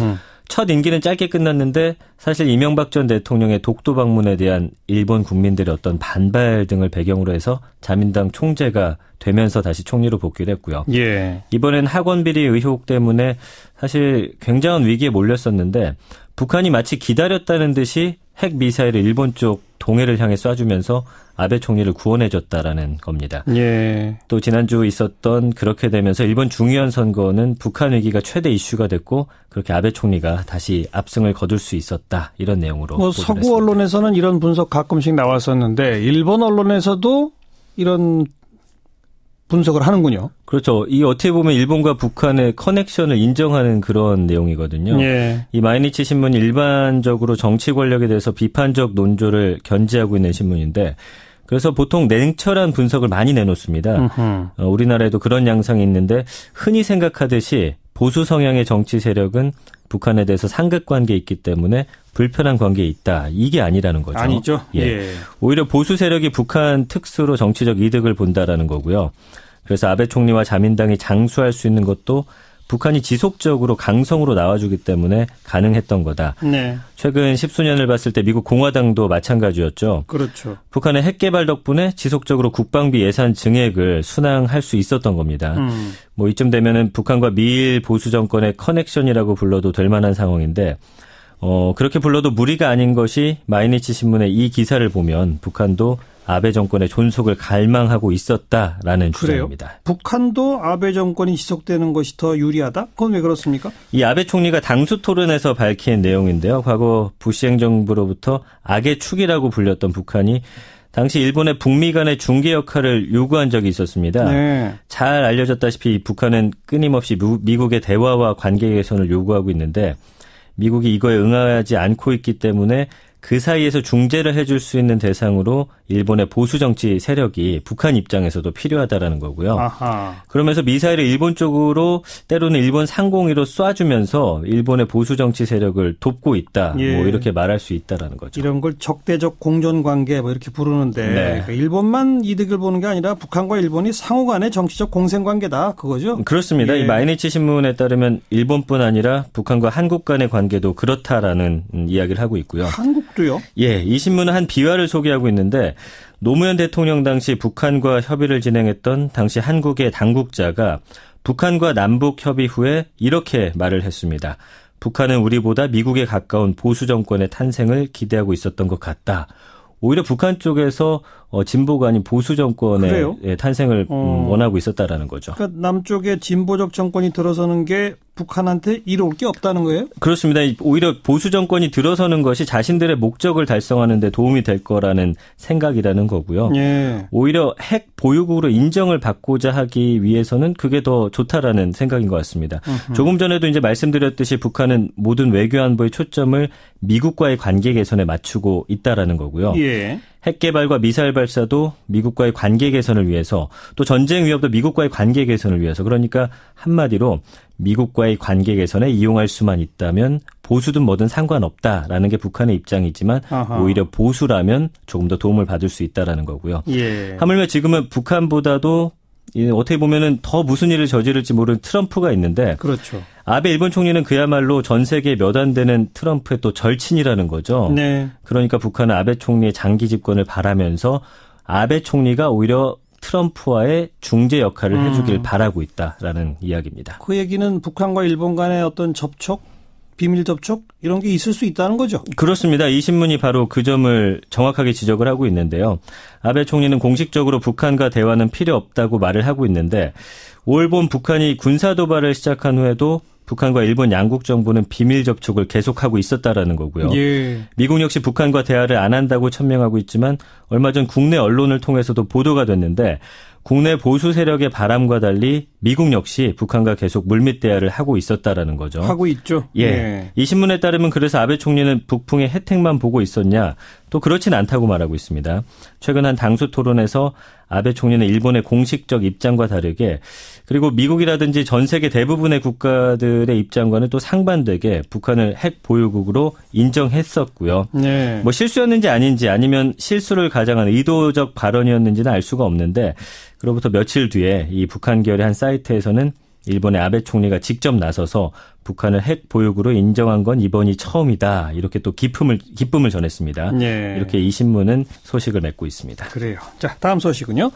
I: 첫 임기는 짧게 끝났는데 사실 이명박 전 대통령의 독도 방문에 대한 일본 국민들의 어떤 반발 등을 배경으로 해서 자민당 총재가 되면서 다시 총리로 복귀를 했고요. 예. 이번엔 학원 비리 의혹 때문에 사실 굉장한 위기에 몰렸었는데 북한이 마치 기다렸다는 듯이 핵미사일을 일본 쪽 동해를 향해 쏴주면서 아베 총리를 구원해줬다라는 겁니다. 예. 또 지난주 있었던 그렇게 되면서 일본 중의원 선거는 북한 위기가 최대 이슈가 됐고 그렇게 아베 총리가 다시 압승을 거둘 수 있었다. 이런 내용으로.
A: 서구 언론에서는 이런 분석 가끔씩 나왔었는데 일본 언론에서도 이런 분석을 하는군요.
I: 그렇죠. 이 어떻게 보면 일본과 북한의 커넥션을 인정하는 그런 내용이거든요. 예. 이 마이니치 신문이 일반적으로 정치 권력에 대해서 비판적 논조를 견지하고 있는 신문인데 그래서 보통 냉철한 분석을 많이 내놓습니다. 우리나라에도 그런 양상이 있는데 흔히 생각하듯이 보수 성향의 정치 세력은 북한에 대해서 상극관계에 있기 때문에 불편한 관계에 있다. 이게 아니라는 거죠.
A: 아니죠.
I: 예. 오히려 보수 세력이 북한 특수로 정치적 이득을 본다라는 거고요. 그래서 아베 총리와 자민당이 장수할 수 있는 것도 북한이 지속적으로 강성으로 나와주기 때문에 가능했던 거다.
A: 네.
I: 최근 10수년을 봤을 때 미국 공화당도 마찬가지였죠.
A: 그렇죠.
I: 북한의 핵 개발 덕분에 지속적으로 국방비 예산 증액을 순항할 수 있었던 겁니다. 뭐 이쯤 되면은 북한과 미일 보수 정권의 커넥션이라고 불러도 될 만한 상황인데 그렇게 불러도 무리가 아닌 것이 마이니치 신문의 이 기사를 보면 북한도 아베 정권의 존속을 갈망하고 있었다라는 주장입니다.
A: 북한도 아베 정권이 지속되는 것이 더 유리하다? 그건 왜 그렇습니까?
I: 이 아베 총리가 당수 토론에서 밝힌 내용인데요. 과거 부시 행정부로부터 악의 축이라고 불렸던 북한이 당시 일본의 북미 간의 중개 역할을 요구한 적이 있었습니다.
A: 네.
I: 잘 알려졌다시피 북한은 끊임없이 미국의 대화와 관계 개선을 요구하고 있는데 미국이 이거에 응하지 않고 있기 때문에 그 사이에서 중재를 해줄 수 있는 대상으로 일본의 보수 정치 세력이 북한 입장에서도 필요하다라는 거고요.
A: 아하.
I: 그러면서 미사일을 일본 쪽으로 때로는 일본 상공으로 쏴주면서 일본의 보수 정치 세력을 돕고 있다.
A: 예.
I: 뭐 이렇게 말할 수 있다라는 거죠.
A: 이런 걸 적대적 공존관계 뭐 이렇게 부르는데
I: 네.
A: 그러니까 일본만 이득을 보는 게 아니라 북한과 일본이 상호간의 정치적 공생관계다. 그거죠?
I: 그렇습니다.
A: 예.
I: 이 마이니치 신문에 따르면 일본뿐 아니라 북한과 한국 간의 관계도 그렇다라는 이야기를 하고 있고요.
A: 한국도요?
I: 예, 이 신문은 한 비화를 소개하고 있는데 노무현 대통령 당시 북한과 협의를 진행했던 당시 한국의 당국자가 북한과 남북 협의 후에 이렇게 말을 했습니다. 북한은 우리보다 미국에 가까운 보수 정권의 탄생을 기대하고 있었던 것 같다. 오히려 북한 쪽에서 진보가 아닌 보수 정권의 탄생을 원하고 있었다라는 거죠.
A: 그러니까 남쪽에 진보적 정권이 들어서는 게 북한한테 이로울 게 없다는 거예요?
I: 그렇습니다. 오히려 보수 정권이 들어서는 것이 자신들의 목적을 달성하는 데 도움이 될 거라는 생각이라는 거고요.
A: 예.
I: 오히려 핵 보유국으로 인정을 받고자 하기 위해서는 그게 더 좋다라는 생각인 것 같습니다. 조금 전에도 이제 말씀드렸듯이 북한은 모든 외교 안보의 초점을 미국과의 관계 개선에 맞추고 있다라는 거고요.
A: 예.
I: 핵 개발과 미사일 발사도 미국과의 관계 개선을 위해서 또 전쟁 위협도 미국과의 관계 개선을 위해서 그러니까 한마디로 미국과의 관계 개선에 이용할 수만 있다면 보수든 뭐든 상관없다라는 게 북한의 입장이지만
A: 아하.
I: 오히려 보수라면 조금 더 도움을 받을 수 있다라는 거고요.
A: 예.
I: 하물며 지금은 북한보다도 어떻게 보면은 더 무슨 일을 저지를지 모르는 트럼프가 있는데
A: 그렇죠.
I: 아베 일본 총리는 그야말로 전 세계에 몇 안 되는 트럼프의 또 절친이라는 거죠.
A: 네.
I: 그러니까 북한은 아베 총리의 장기 집권을 바라면서 아베 총리가 오히려 트럼프와의 중재 역할을 해주길 바라고 있다라는 이야기입니다.
A: 그 얘기는 북한과 일본 간의 어떤 접촉, 비밀 접촉 이런 게 있을 수 있다는 거죠.
I: 그렇습니다. 이 신문이 바로 그 점을 정확하게 지적을 하고 있는데요. 아베 총리는 공식적으로 북한과 대화는 필요 없다고 말을 하고 있는데 올 봄 북한이 군사 도발을 시작한 후에도 북한과 일본 양국 정부는 비밀 접촉을 계속하고 있었다라는 거고요.
A: 예.
I: 미국 역시 북한과 대화를 안 한다고 천명하고 있지만 얼마 전 국내 언론을 통해서도 보도가 됐는데 국내 보수 세력의 바람과 달리 미국 역시 북한과 계속 물밑 대화를 하고 있었다라는 거죠.
A: 하고 있죠.
I: 예.
A: 예.
I: 이 신문에 따르면 그래서 아베 총리는 북풍의 혜택만 보고 있었냐? 또 그렇진 않다고 말하고 있습니다. 최근 한 당수 토론에서 아베 총리는 일본의 공식적 입장과 다르게 그리고 미국이라든지 전 세계 대부분의 국가들의 입장과는 또 상반되게 북한을 핵 보유국으로 인정했었고요.
A: 네.
I: 뭐 실수였는지 아닌지 아니면 실수를 가장한 의도적 발언이었는지는 알 수가 없는데 그로부터 며칠 뒤에 이 북한 계열의 한 사이트에서는 일본의 아베 총리가 직접 나서서 북한을 핵 보유국으로 인정한 건 이번이 처음이다. 이렇게 또 기쁨을 전했습니다.
A: 네.
I: 이렇게 이 신문은 소식을 맺고 있습니다.
A: 그래요. 자, 다음 소식은요.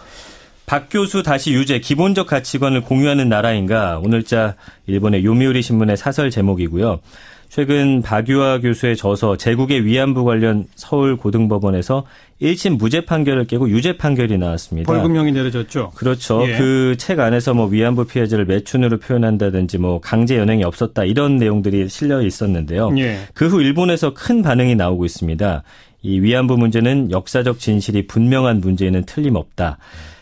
I: 박 교수 다시 유죄, 기본적 가치관을 공유하는 나라인가? 오늘자 일본의 요미우리 신문의 사설 제목이고요. 최근 박유하 교수의 저서 제국의 위안부 관련 서울고등법원에서 1심 무죄 판결을 깨고 유죄 판결이 나왔습니다.
A: 벌금형이 내려졌죠.
I: 그렇죠.
A: 예.
I: 그 책 안에서 뭐 위안부 피해자를 매춘으로 표현한다든지 뭐 강제 연행이 없었다 이런 내용들이 실려 있었는데요.
A: 예.
I: 그 후 일본에서 큰 반응이 나오고 있습니다. 이 위안부 문제는 역사적 진실이 분명한 문제에는 틀림없다.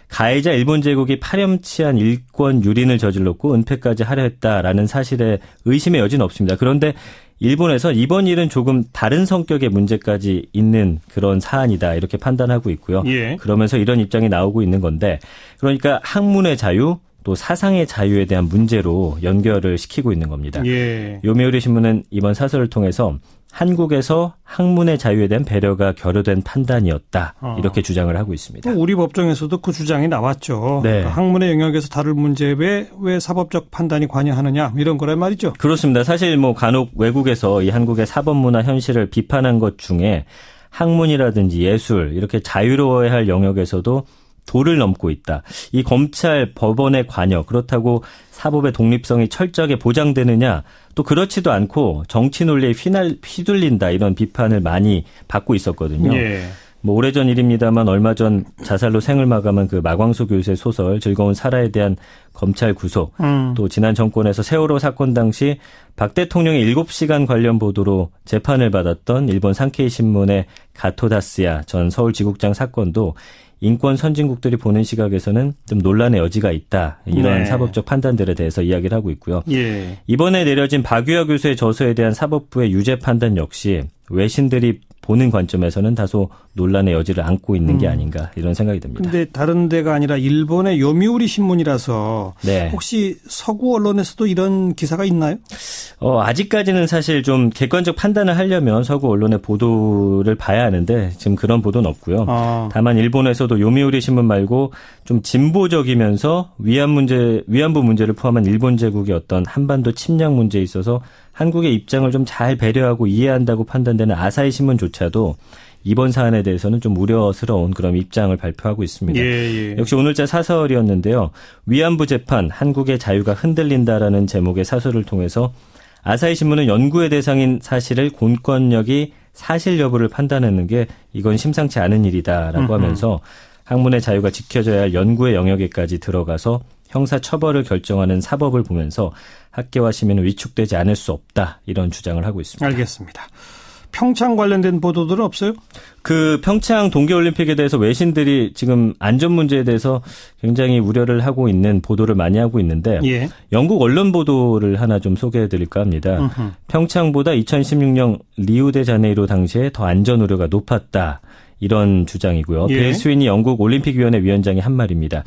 I: 가해자 일본 제국이 파렴치한 일권 유린을 저질렀고 은폐까지 하려 했다라는 사실에 의심의 여지는 없습니다. 그런데 일본에서 이번 일은 조금 다른 성격의 문제까지 있는 그런 사안이다 이렇게 판단하고 있고요.
A: 예.
I: 그러면서 이런 입장이 나오고 있는 건데 그러니까 학문의 자유, 또 사상의 자유에 대한 문제로 연결을 시키고 있는 겁니다.
A: 예.
I: 요미우리 신문은 이번 사설을 통해서 한국에서 학문의 자유에 대한 배려가 결여된 판단이었다. 이렇게 주장을 하고 있습니다.
A: 우리 법정에서도 그 주장이 나왔죠.
I: 네.
A: 그러니까 학문의 영역에서 다룰 문제에 왜 사법적 판단이 관여하느냐 이런 거란 말이죠.
I: 그렇습니다. 사실 뭐 간혹 외국에서 이 한국의 사법문화 현실을 비판한 것 중에 학문이라든지 예술 이렇게 자유로워야 할 영역에서도 도를 넘고 있다. 이 검찰, 법원의 관여 그렇다고 사법의 독립성이 철저하게 보장되느냐 또 그렇지도 않고 정치 논리에 휘둘린다 이런 비판을 많이 받고 있었거든요.
A: 예.
I: 뭐 오래전 일입니다만 얼마 전 자살로 생을 마감한 그 마광수 교수의 소설 즐거운 살아에 대한 검찰 구속 또 지난 정권에서 세월호 사건 당시 박 대통령의 7시간 관련 보도로 재판을 받았던 일본 산케이 신문의 가토다스야 전 서울지국장 사건도 인권 선진국들이 보는 시각에서는 좀 논란의 여지가 있다. 이런
A: 네.
I: 사법적 판단들에 대해서 이야기를 하고 있고요.
A: 예.
I: 이번에 내려진 박유하 교수의 저서에 대한 사법부의 유죄 판단 역시 외신들이 보는 관점에서는 다소 논란의 여지를 안고 있는 게 아닌가 이런 생각이 듭니다.
A: 그런데 다른 데가 아니라 일본의 요미우리 신문이라서
I: 네.
A: 혹시 서구 언론에서도 이런 기사가 있나요?
I: 아직까지는 사실 좀 객관적 판단을 하려면 서구 언론의 보도를 봐야 하는데 지금 그런 보도는 없고요. 다만 일본에서도 요미우리 신문 말고 좀 진보적이면서 위안부 문제를 포함한 일본 제국의 어떤 한반도 침략 문제에 있어서 한국의 입장을 좀 잘 배려하고 이해한다고 판단되는 아사히 신문조차도 이번 사안에 대해서는 좀 우려스러운 그런 입장을 발표하고 있습니다.
A: 예.
I: 역시 오늘자 사설이었는데요. 위안부 재판, 한국의 자유가 흔들린다라는 제목의 사설을 통해서 아사히 신문은 연구의 대상인 사실을 공권력이 사실 여부를 판단하는 게 이건 심상치 않은 일이다라고 하면서 학문의 자유가 지켜져야 할 연구의 영역에까지 들어가서 형사 처벌을 결정하는 사법을 보면서 학계와 시민은 위축되지 않을 수 없다. 이런 주장을 하고 있습니다.
A: 알겠습니다. 평창 관련된 보도들은 없어요?
I: 그 평창 동계올림픽에 대해서 외신들이 지금 안전 문제에 대해서 굉장히 우려를 하고 있는 보도를 많이 하고 있는데
A: 예.
I: 영국 언론 보도를 하나 좀 소개해드릴까 합니다. 평창보다 2016년 리우데자네이루 당시에 더 안전 우려가 높았다. 이런 주장이고요.
A: 예.
I: 빌 스위니 영국 올림픽위원회 위원장이 한 말입니다.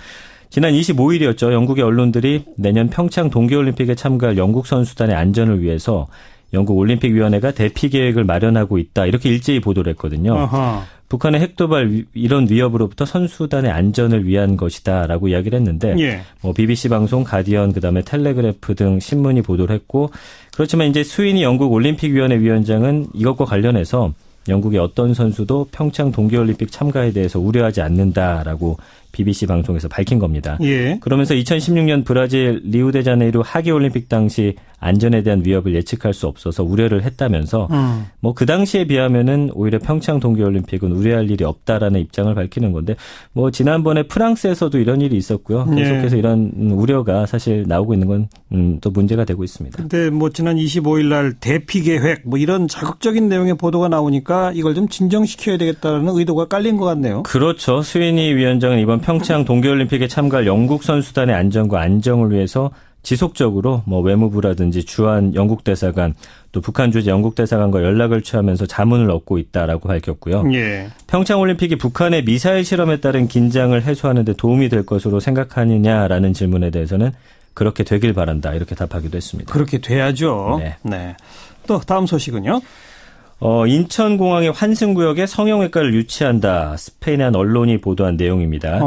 I: 지난 25일이었죠. 영국의 언론들이 내년 평창 동계올림픽에 참가할 영국 선수단의 안전을 위해서 영국 올림픽위원회가 대피 계획을 마련하고 있다. 이렇게 일제히 보도를 했거든요.
A: 아하.
I: 북한의 핵도발 이런 위협으로부터 선수단의 안전을 위한 것이다라고 이야기를 했는데
A: 예.
I: 뭐 BBC 방송, 가디언, 그다음에 텔레그래프 등 신문이 보도를 했고 그렇지만 이제 스위니 영국 올림픽위원회 위원장은 이것과 관련해서 영국의 어떤 선수도 평창 동계올림픽 참가에 대해서 우려하지 않는다라고 BBC 방송에서 밝힌 겁니다.
A: 예.
I: 그러면서 2016년 브라질 리우데자네이루 하계올림픽 당시 안전에 대한 위협을 예측할 수 없어서 우려를 했다면서 뭐 그 당시에 비하면은 오히려 평창 동계올림픽은 우려할 일이 없다라는 입장을 밝히는 건데 뭐 지난번에 프랑스에서도 이런 일이 있었고요. 계속해서 이런 우려가 사실 나오고 있는 건 또 문제가 되고 있습니다.
A: 근데 뭐 지난 25일 날 대피 계획 뭐 이런 자극적인 내용의 보도가 나오니까 이걸 좀 진정시켜야 되겠다는 의도가 깔린 것 같네요.
I: 그렇죠. 스위니 위원장은 이번 평창 동계올림픽에 참가할 영국 선수단의 안전과 안정을 위해서 지속적으로 뭐 외무부라든지 주한 영국 대사관 또 북한 주재 영국 대사관과 연락을 취하면서 자문을 얻고 있다라고 밝혔고요.
A: 예.
I: 평창 올림픽이 북한의 미사일 실험에 따른 긴장을 해소하는 데 도움이 될 것으로 생각하느냐라는 질문에 대해서는 그렇게 되길 바란다 이렇게 답하기도 했습니다.
A: 그렇게 돼야죠.
I: 네.
A: 또 다음 소식은요?
I: 인천공항의 환승구역에 성형외과를 유치한다. 스페인의 한 언론이 보도한 내용입니다.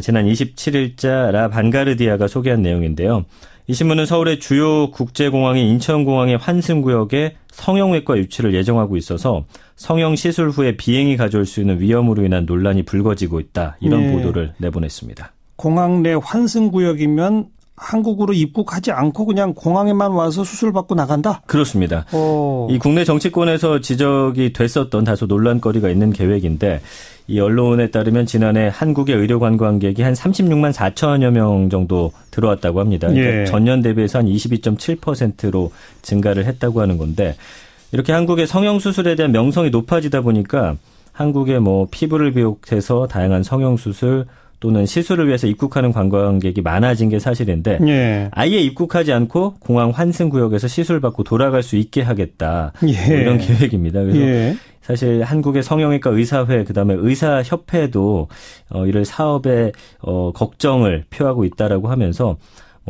I: 지난 27일자 라 반가르디아가 소개한 내용인데요. 이 신문은 서울의 주요 국제공항인 인천공항의 환승구역에 성형외과 유치를 예정하고 있어서 성형시술 후에 비행이 가져올 수 있는 위험으로 인한 논란이 불거지고 있다. 이런 보도를 내보냈습니다.
A: 공항 내 환승구역이면 한국으로 입국하지 않고 그냥 공항에만 와서 수술받고 나간다?
I: 그렇습니다. 이 국내 정치권에서 지적이 됐었던 다소 논란거리가 있는 계획인데 이 언론에 따르면 지난해 한국의 의료 관광객이 한 36만 4천여 명 정도 들어왔다고 합니다. 그러니까 전년 대비해서 한 22.7%로 증가를 했다고 하는 건데 이렇게 한국의 성형수술에 대한 명성이 높아지다 보니까 한국의 뭐 피부를 비롯해서 다양한 성형수술 또는 시술을 위해서 입국하는 관광객이 많아진 게 사실인데 예. 아예 입국하지 않고 공항 환승구역에서 시술받고 돌아갈 수 있게 하겠다. 예. 뭐 이런 계획입니다. 그래서 예. 사실 한국의 성형외과 의사회 그다음에 의사협회도 이를 사업에 걱정을 표하고 있다라고 하면서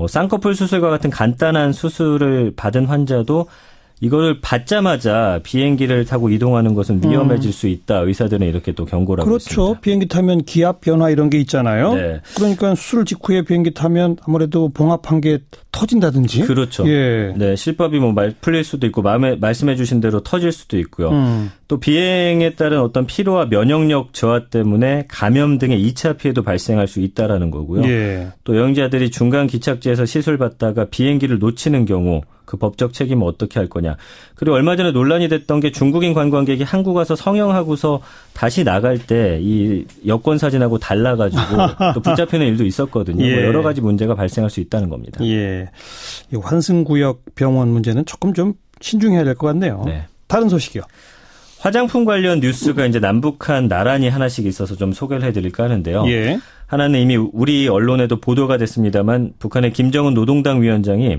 I: 쌍꺼풀 수술과 같은 간단한 수술을 받은 환자도 이걸 받자마자 비행기를 타고 이동하는 것은 위험해질 수 있다. 의사들은 이렇게 또 경고를 하고 있습니다.
A: 그렇죠. 비행기 타면 기압 변화 이런 게 있잖아요. 네. 그러니까 수술 직후에 비행기 타면 아무래도 봉합한 게 터진다든지.
I: 그렇죠. 예. 네, 실밥이 풀릴 수도 있고 말씀해 주신 대로 터질 수도 있고요. 또 비행에 따른 어떤 피로와 면역력 저하 때문에 감염 등의 2차 피해도 발생할 수 있다라는 거고요. 예. 또 여행자들이 중간 기착지에서 시술받다가 비행기를 놓치는 경우 그 법적 책임은 어떻게 할 거냐. 그리고 얼마 전에 논란이 됐던 게 중국인 관광객이 한국 와서 성형하고서 다시 나갈 때 이 여권 사진하고 달라가지고 또 붙잡히는 일도 있었거든요. 예. 여러 가지 문제가 발생할 수 있다는 겁니다.
A: 예. 이 환승구역 병원 문제는 조금 좀 신중해야 될 것 같네요. 네. 다른 소식이요.
I: 화장품 관련 뉴스가 이제 남북한 나란히 하나씩 있어서 좀 소개를 해드릴까 하는데요. 예. 하나는 이미 우리 언론에도 보도가 됐습니다만 북한의 김정은 노동당 위원장이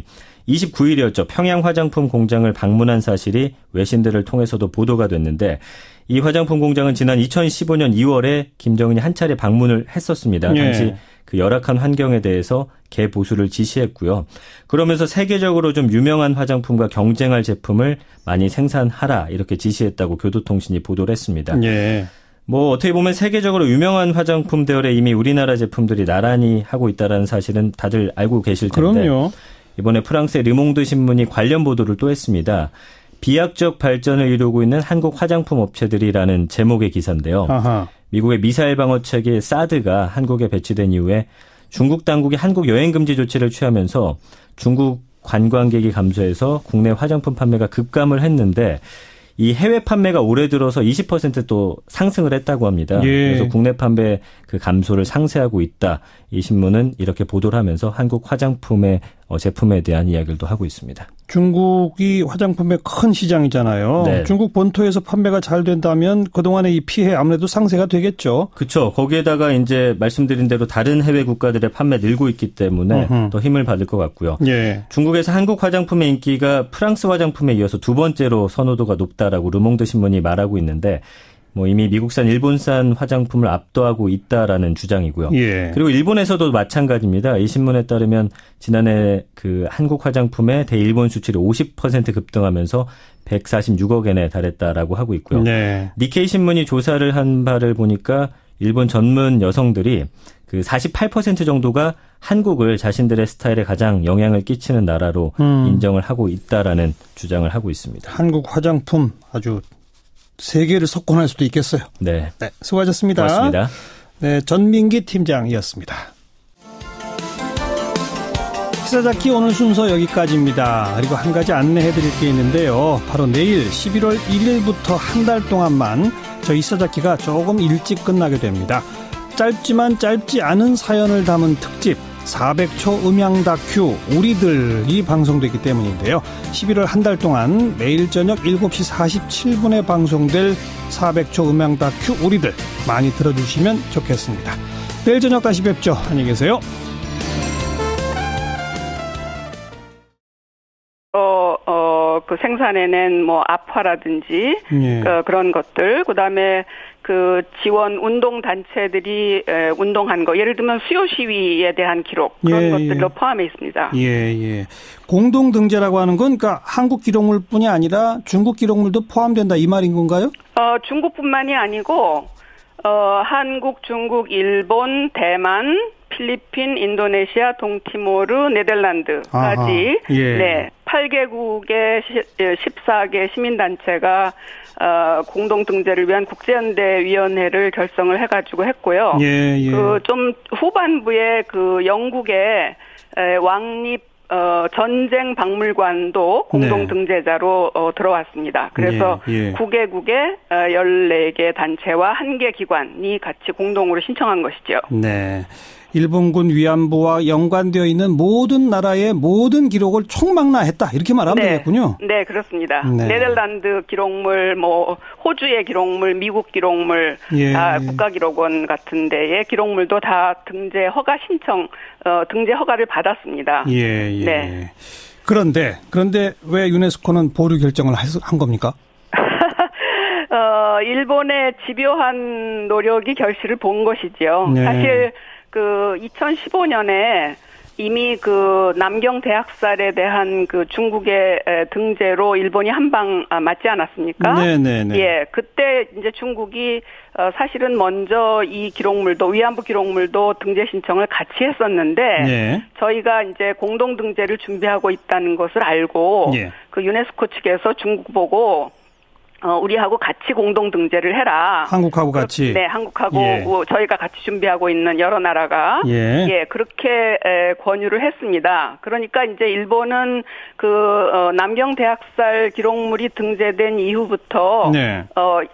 I: 29일이었죠. 평양 화장품 공장을 방문한 사실이 외신들을 통해서도 보도가 됐는데 이 화장품 공장은 지난 2015년 2월에 김정은이 한 차례 방문을 했었습니다. 당시 그 열악한 환경에 대해서 개보수를 지시했고요. 그러면서 세계적으로 좀 유명한 화장품과 경쟁할 제품을 많이 생산하라 이렇게 지시했다고 교도통신이 보도를 했습니다. 예. 어떻게 보면 세계적으로 유명한 화장품 대열에 이미 우리나라 제품들이 나란히 하고 있다는 사실은 다들 알고 계실 텐데.
A: 그럼요.
I: 이번에 프랑스의 르몽드 신문이 관련 보도를 또 했습니다. 비약적 발전을 이루고 있는 한국 화장품 업체들이라는 제목의 기사인데요. 아하. 미국의 미사일 방어 체계 사드가 한국에 배치된 이후에 중국 당국이 한국 여행 금지 조치를 취하면서 중국 관광객이 감소해서 국내 화장품 판매가 급감을 했는데 이 해외 판매가 올해 들어서 20% 또 상승을 했다고 합니다. 예. 그래서 국내 판매 그 감소를 상쇄하고 있다. 이 신문은 이렇게 보도를 하면서 한국 화장품의 제품에 대한 이야기를 또 하고 있습니다.
A: 중국이 화장품의 큰 시장이잖아요. 네. 중국 본토에서 판매가 잘 된다면 그동안의 이 피해 아무래도 상쇄가 되겠죠.
I: 그렇죠. 거기에다가 이제 말씀드린 대로 다른 해외 국가들의 판매 늘고 있기 때문에 더 힘을 받을 것 같고요. 예. 중국에서 한국 화장품의 인기가 프랑스 화장품에 이어서 두 번째로 선호도가 높다라고 르몽드 신문이 말하고 있는데 이미 미국산, 일본산 화장품을 압도하고 있다라는 주장이고요. 예. 그리고 일본에서도 마찬가지입니다. 이 신문에 따르면 지난해 그 한국 화장품의 대일본 수출이 50% 급등하면서 146억 엔에 달했다라고 하고 있고요. 네. 니케이 신문이 조사를 한 바를 보니까 일본 전문 여성들이 그 48% 정도가 한국을 자신들의 스타일에 가장 영향을 끼치는 나라로 인정을 하고 있다라는 주장을 하고 있습니다.
A: 한국 화장품 아주 세계를 석권할 수도 있겠어요.
I: 네.
A: 네, 수고하셨습니다.
I: 고맙습니다.
A: 네, 전민기 팀장이었습니다. 시사자키 오늘 순서 여기까지입니다. 그리고 한 가지 안내해드릴 게 있는데요. 바로 내일 11월 1일부터 한 달 동안만 저희 시사자키가 조금 일찍 끝나게 됩니다. 짧지만 짧지 않은 사연을 담은 특집 400초 음향 다큐 우리들이 방송되기 때문인데요. 11월 한 달 동안 매일 저녁 7시 47분에 방송될 400초 음향 다큐 우리들 많이 들어주시면 좋겠습니다. 내일 저녁 다시 뵙죠. 안녕히 계세요.
C: 그 생산해낸 아파라든지
A: 예.
C: 그런 것들, 그다음에 그 지원 운동 단체들이 운동한 거, 예를 들면 수요 시위에 대한 기록 그런 것들도 포함해 있습니다.
A: 예. 공동 등재라고 하는 건 그러니까 한국 기록물뿐이 아니라 중국 기록물도 포함된다 이 말인 건가요?
C: 중국뿐만이 아니고 한국, 중국, 일본, 대만, 필리핀, 인도네시아, 동티모르, 네덜란드까지 네, 8개국의 14개 시민단체가 공동 등재를 위한 국제연대위원회를 결성을 해가지고 했고요. 그 좀 후반부에 그 영국의 왕립 전쟁 박물관도 공동 등재자로 들어왔습니다. 그래서 9개국의 14개 단체와 1개 기관이 같이 공동으로 신청한 것이죠.
A: 네. 일본군 위안부와 연관되어 있는 모든 나라의 모든 기록을 총망라했다 이렇게 말하면 되겠군요.
C: 네, 그렇습니다. 네. 네덜란드 기록물, 뭐 호주의 기록물, 미국 기록물, 다 국가기록원 같은 데의 기록물도 다 등재 허가 신청, 등재 허가를 받았습니다.
A: 예. 네. 그런데 왜 유네스코는 보류 결정을 한 겁니까?
C: 일본의 집요한 노력이 결실을 본 것이죠. 네. 사실 2015년에 이미 남경 대학살에 대한 중국의 등재로 일본이 한 방 맞지 않았습니까?
A: 네네네.
C: 예, 그때 이제 중국이 사실은 먼저 이 기록물도 위안부 기록물도 등재 신청을 같이 했었는데 저희가 이제 공동 등재를 준비하고 있다는 것을 알고 유네스코 측에서 중국 보고 우리하고 같이 공동 등재를 해라.
A: 한국하고 같이.
C: 네, 한국하고 저희가 같이 준비하고 있는 여러 나라가 그렇게 권유를 했습니다. 그러니까 이제 일본은 남경 대학살 기록물이 등재된 이후부터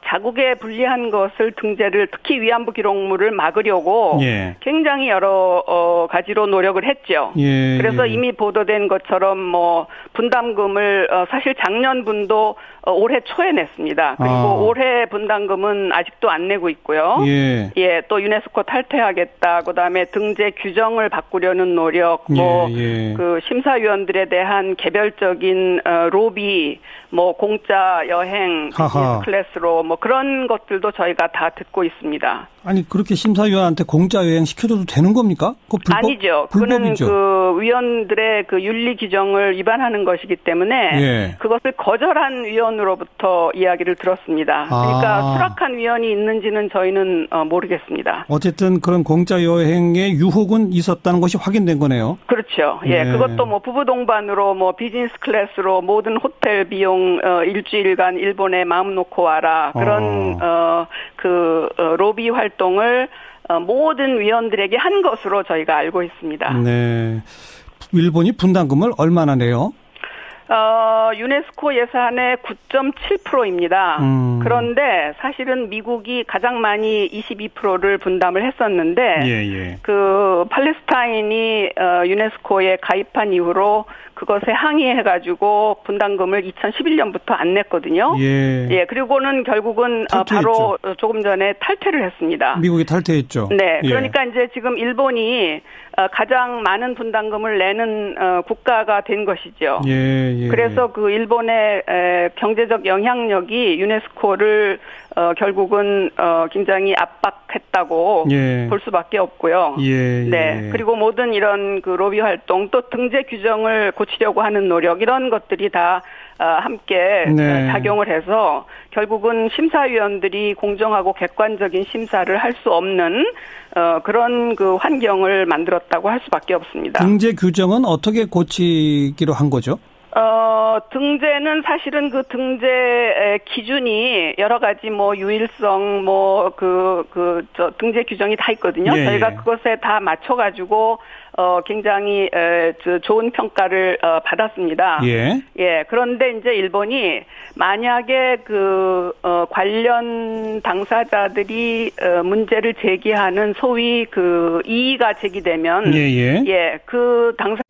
C: 자국에 불리한 것을 등재를 특히 위안부 기록물을 막으려고 굉장히 여러 가지로 노력을 했죠. 그래서 이미 보도된 것처럼 뭐 분담금을 사실 작년분도 올해 초에 냈습니다. 그리고 올해 분담금은 아직도 안 내고 있고요. 또 유네스코 탈퇴하겠다. 그다음에 등재 규정을 바꾸려는 노력, 심사위원들에 대한 개별적인 로비, 공짜 여행, 비즈니스 클래스로 그런 것들도 저희가 다 듣고 있습니다.
A: 아니 그렇게 심사위원한테 공짜 여행 시켜줘도 되는 겁니까?
C: 아니죠. 그거는 위원들의 윤리 규정을 위반하는 것이기 때문에 그것을 거절한 위원으로부터 이야기를 들었습니다. 그러니까 수락한 위원이 있는지는 저희는 모르겠습니다.
A: 어쨌든 그런 공짜 여행의 유혹은 있었다는 것이 확인된 거네요.
C: 그렇죠. 그것도 부부 동반으로 비즈니스 클래스로 모든 호텔 비용 일주일간 일본에 마음 놓고 와라. 그런 로비 활동을 모든 위원들에게 한 것으로 저희가 알고 있습니다.
A: 네. 일본이 분담금을 얼마나 내요?
C: 유네스코 예산의 9.7%입니다. 그런데 사실은 미국이 가장 많이 22%를 분담을 했었는데 팔레스타인이 유네스코에 가입한 이후로 그것에 항의해가지고 분담금을 2011년부터 안 냈거든요. 그리고는 결국은 바로 조금 전에 탈퇴를 했습니다.
A: 미국이 탈퇴했죠.
C: 네, 그러니까 이제 지금 일본이 가장 많은 분담금을 내는 국가가 된 것이죠. 그래서 일본의 경제적 영향력이 유네스코를 결국은 굉장히 압박했다고 볼 수밖에 없고요. 네, 그리고 모든 이런 로비 활동 또 등재 규정을 고치려고 하는 노력 이런 것들이 다 함께 작용을 해서 결국은 심사위원들이 공정하고 객관적인 심사를 할 수 없는 그런 환경을 만들었다고 할 수밖에 없습니다.
A: 등재 규정은 어떻게 고치기로 한 거죠?
C: 등재는 사실은 등재 기준이 여러 가지 유일성 등재 규정이 다 있거든요. 저희가 그것에 다 맞춰가지고 굉장히 좋은 평가를 받았습니다. 그런데 이제 일본이 만약에 관련 당사자들이 문제를 제기하는 소위 이의가 제기되면 그 당사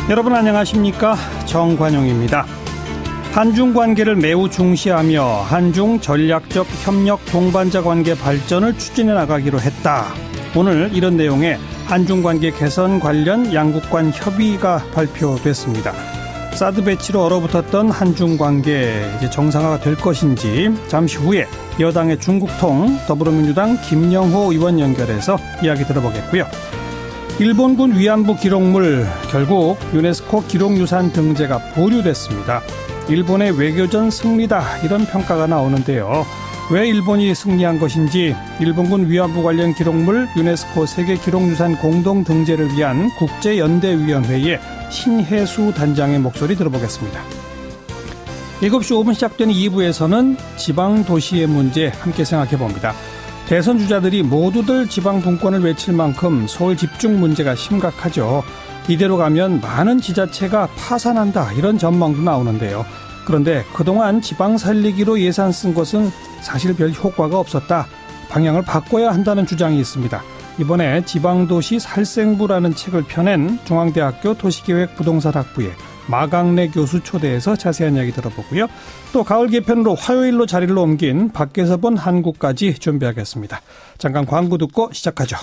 A: 여러분 안녕하십니까? 정관용입니다. 한중 관계를 매우 중시하며 한중 전략적 협력 동반자 관계 발전을 추진해 나가기로 했다. 오늘 이런 내용의 한중 관계 개선 관련 양국 간 협의가 발표됐습니다. 사드 배치로 얼어붙었던 한중 관계 이제 정상화가 될 것인지 잠시 후에 여당의 중국통 더불어민주당 김영호 의원 연결해서 이야기 들어보겠고요. 일본군 위안부 기록물 결국 유네스코 기록유산 등재가 보류됐습니다. 일본의 외교전 승리다 이런 평가가 나오는데요. 왜 일본이 승리한 것인지 일본군 위안부 관련 기록물 유네스코 세계기록유산 공동 등재를 위한 국제연대위원회의 신혜수 단장의 목소리 들어보겠습니다. 7시 5분 시작되는 2부에서는 지방도시의 문제 함께 생각해봅니다. 대선 주자들이 모두들 지방 분권을 외칠 만큼 서울 집중 문제가 심각하죠. 이대로 가면 많은 지자체가 파산한다 이런 전망도 나오는데요. 그런데 그동안 지방 살리기로 예산 쓴 것은 사실 별 효과가 없었다. 방향을 바꿔야 한다는 주장이 있습니다. 이번에 지방도시 살생부라는 책을 펴낸 중앙대학교 도시계획부동산학부의 마강래 교수 초대해서 자세한 이야기 들어보고요. 또 가을 개편으로 화요일로 자리를 옮긴 밖에서 본 한국까지 준비하겠습니다. 잠깐 광고 듣고 시작하죠.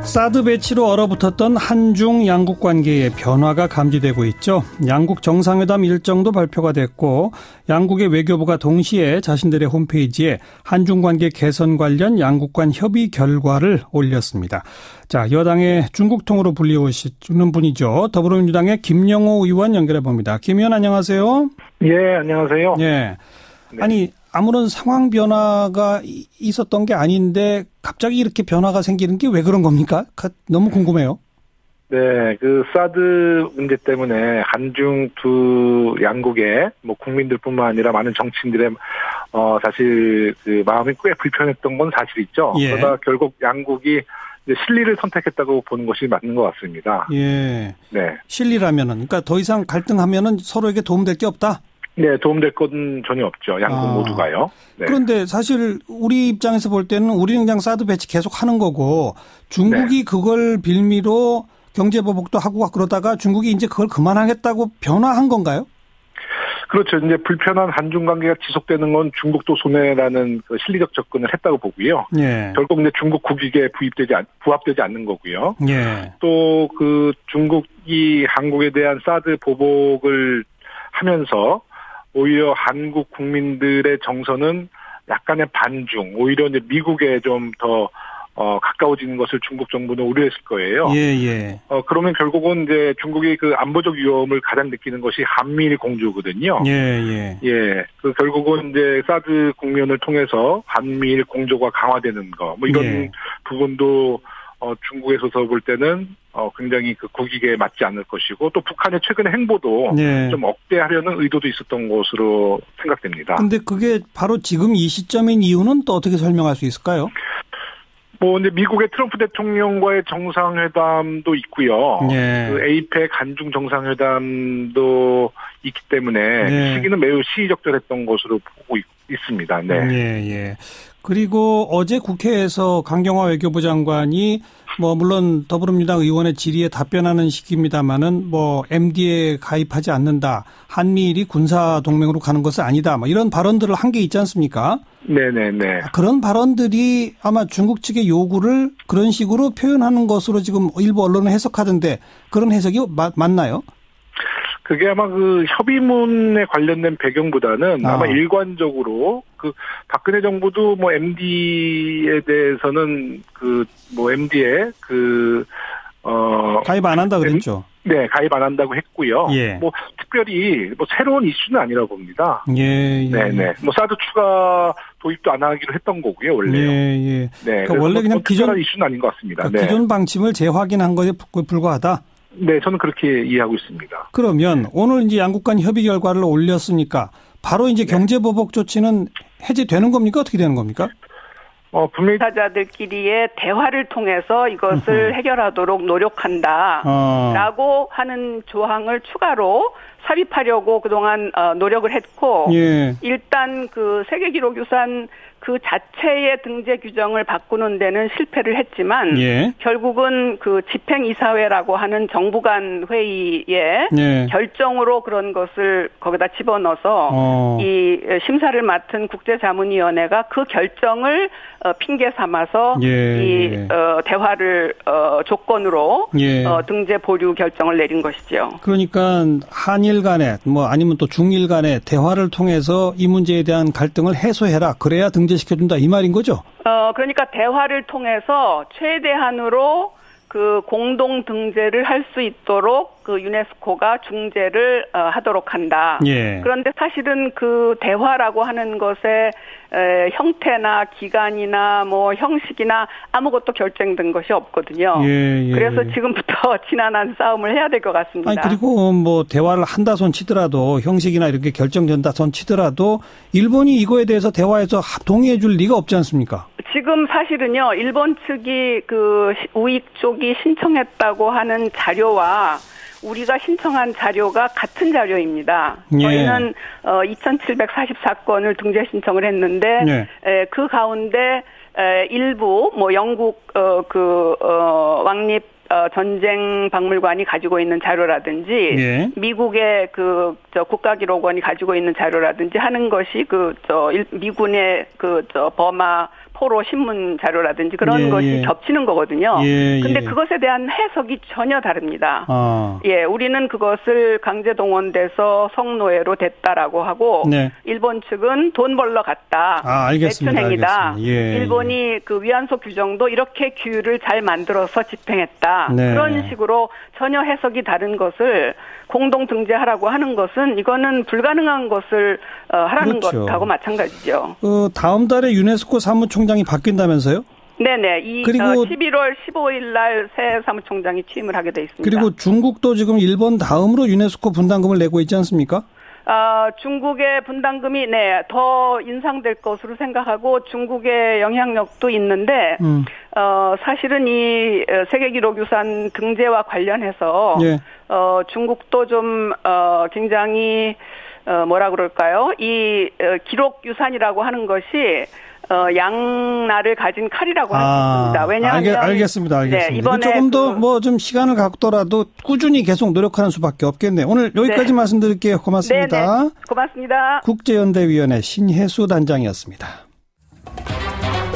A: 사드 배치로 얼어붙었던 한중 양국 관계의 변화가 감지되고 있죠. 양국 정상회담 일정도 발표가 됐고 양국의 외교부가 동시에 자신들의 홈페이지에 한중 관계 개선 관련 양국 간 협의 결과를 올렸습니다. 자, 여당의 중국통으로 불리우시는 분이죠. 더불어민주당의 김영호 의원 연결해 봅니다. 김 의원 안녕하세요.
B: 예, 안녕하세요.
A: 예. 아니 아무런 상황 변화가 있었던 게 아닌데 갑자기 이렇게 변화가 생기는 게 왜 그런 겁니까? 너무 궁금해요.
B: 네, 그 사드 문제 때문에 한중 두 양국의 뭐 국민들뿐만 아니라 많은 정치인들의 사실 그 마음이 꽤 불편했던 건 사실이죠.
A: 예.
B: 그러다 결국 양국이 이제 실리를 선택했다고 보는 것이 맞는 것 같습니다.
A: 예.
B: 네.
A: 실리라면은 그러니까 더 이상 갈등하면은 서로에게 도움될 게 없다.
B: 네, 도움될 건 전혀 없죠. 양국 모두가요. 네.
A: 그런데 사실 우리 입장에서 볼 때는 우리는 그냥 사드 배치 계속 하는 거고 중국이 네. 그걸 빌미로 경제보복도 하고 그러다가 중국이 이제 그걸 그만하겠다고 변화한 건가요?
B: 그렇죠. 이제 불편한 한중 관계가 지속되는 건 중국도 손해라는 그 실리적 접근을 했다고 보고요.
A: 예.
B: 결국 이제 중국 국익에 부합되지 않는 거고요.
A: 예.
B: 또 그 중국이 한국에 대한 사드 보복을 하면서 오히려 한국 국민들의 정서는 약간의 반중, 오히려 이제 미국에 좀 더 가까워지는 것을 중국 정부는 우려했을 거예요.
A: 예.
B: 그러면 결국은 이제 중국이 그 안보적 위험을 가장 느끼는 것이 한미일 공조거든요.
A: 예.
B: 그 결국은 이제 사드 국면을 통해서 한미일 공조가 강화되는 거, 뭐 이런
A: 예.
B: 부분도 중국에서 볼 때는 굉장히 그 국익에 맞지 않을 것이고 또 북한의 최근의 행보도
A: 네.
B: 좀 억제하려는 의도도 있었던 것으로 생각됩니다.
A: 근데 그게 바로 지금 이 시점인 이유는 또 어떻게 설명할 수 있을까요?
B: 뭐 이제 미국의 트럼프 대통령과의 정상회담도 있고요.
A: 네.
B: 그 에이펙 한중 정상회담도 있기 때문에
A: 네.
B: 시기는 매우 시의적절했던 것으로 보고 있습니다. 네.
A: 예. 그리고 어제 국회에서 강경화 외교부 장관이 뭐 물론 더불어민주당 의원의 질의에 답변하는 식입니다만은 뭐 MD에 가입하지 않는다. 한미일이 군사 동맹으로 가는 것은 아니다. 뭐 이런 발언들을 한 게 있지 않습니까?
B: 네네네.
A: 그런 발언들이 아마 중국 측의 요구를 그런 식으로 표현하는 것으로 지금 일부 언론은 해석하던데 그런 해석이 맞나요?
B: 그게 아마 그 협의문에 관련된 배경보다는 아마 일관적으로 그 박근혜 정부도 뭐 MD에 대해서는 그 뭐 MD에
A: 가입 안 한다 그랬죠.
B: 네, 가입 안 한다고 했고요.
A: 예.
B: 뭐 특별히 뭐 새로운 이슈는 아니라고 봅니다.
A: 예.
B: 네네. 뭐 사드 추가 도입도 안 하기로 했던 거고요, 원래요.
A: 예.
B: 네.
A: 그러니까 원래 그냥
B: 기존 이슈는 아닌 것 같습니다.
A: 그러니까 기존 방침을 재확인한 것에 불과하다.
B: 네, 저는 그렇게 이해하고 있습니다.
A: 그러면 오늘 이제 양국 간 협의 결과를 올렸으니까 바로 이제 경제보복 조치는 해제되는 겁니까? 어떻게 되는 겁니까?
C: 분명히 당사자들끼리의 대화를 통해서 이것을 해결하도록 노력한다라고 하는 조항을 추가로 삽입하려고 그동안 노력을 했고
A: 예.
C: 일단 그 세계기록유산 그 자체의 등재 규정을 바꾸는 데는 실패를 했지만
A: 예.
C: 결국은 그 집행이사회라고 하는 정부 간 회의의
A: 예.
C: 결정으로 그런 것을 거기다 집어넣어서 이 심사를 맡은 국제자문위원회가 그 결정을 핑계 삼아서 이 대화를 조건으로 등재 보류 결정을 내린 것이죠.
A: 그러니까 한일 간에 뭐 아니면 또 중일 간에 대화를 통해서 이 문제에 대한 갈등을 해소해라. 그래야 등재시켜준다 이 말인 거죠?
C: 그러니까 대화를 통해서 최대한으로 그 공동 등재를 할 수 있도록 그 유네스코가 중재를 하도록 한다.
A: 예.
C: 그런데 사실은 그 대화라고 하는 것의 형태나 기간이나 뭐 형식이나 아무것도 결정된 것이 없거든요.
A: 예.
C: 그래서 지금부터 지난한 싸움을 해야 될 것 같습니다.
A: 아니, 그리고 뭐 대화를 한다 손 치더라도 형식이나 이렇게 결정된다 손 치더라도 일본이 이거에 대해서 대화에서 동의해 줄 리가 없지 않습니까?
C: 지금 사실은요, 일본 측이 그 우익 쪽이 신청했다고 하는 자료와 우리가 신청한 자료가 같은 자료입니다. 예. 저희는 2,744건을 등재 신청을 했는데 예. 그 가운데 일부 뭐 영국 왕립 전쟁 박물관이 가지고 있는 자료라든지 예. 미국의 국가기록원이 가지고 있는 자료라든지 하는 것이 미군의 버마 포로 신문 자료라든지 그런 것이 겹치는 거거든요. 근데 그것에 대한 해석이 전혀 다릅니다. 예, 우리는 그것을 강제 동원돼서 성노예로 됐다라고 하고 네. 일본 측은 돈 벌러 갔다.
A: 알겠습니다.
C: 매춘행위다. 일본이 그 위안소 규정도 이렇게 규율을 잘 만들어서 집행했다. 네. 그런 식으로 전혀 해석이 다른 것을 공동 등재하라고 하는 것은 이거는 불가능한 것을 하라는 그렇죠. 것하고 마찬가지죠.
A: 다음 달에 유네스코 사무총장이 바뀐다면서요?
C: 네네. 그리고 11월 15일 날 새 사무총장이 취임을 하게 돼 있습니다.
A: 그리고 중국도 지금 일본 다음으로 유네스코 분담금을 내고 있지 않습니까?
C: 중국의 분담금이 더 인상될 것으로 생각하고 중국의 영향력도 있는데 사실은 이 세계기록유산 등재와 관련해서 예. 중국도 좀 굉장히 뭐라 그럴까요? 이 기록유산이라고 하는 것이 양날을 가진 칼이라고 할 수 있습니다. 왜냐하면
A: 알겠습니다. 네, 이번에 조금 더 뭐 좀 시간을 갖더라도 꾸준히 계속 노력하는 수밖에 없겠네요. 오늘 여기까지 네. 말씀드릴게요. 고맙습니다.
C: 네네. 고맙습니다.
A: 국제연대위원회 신혜수 단장이었습니다.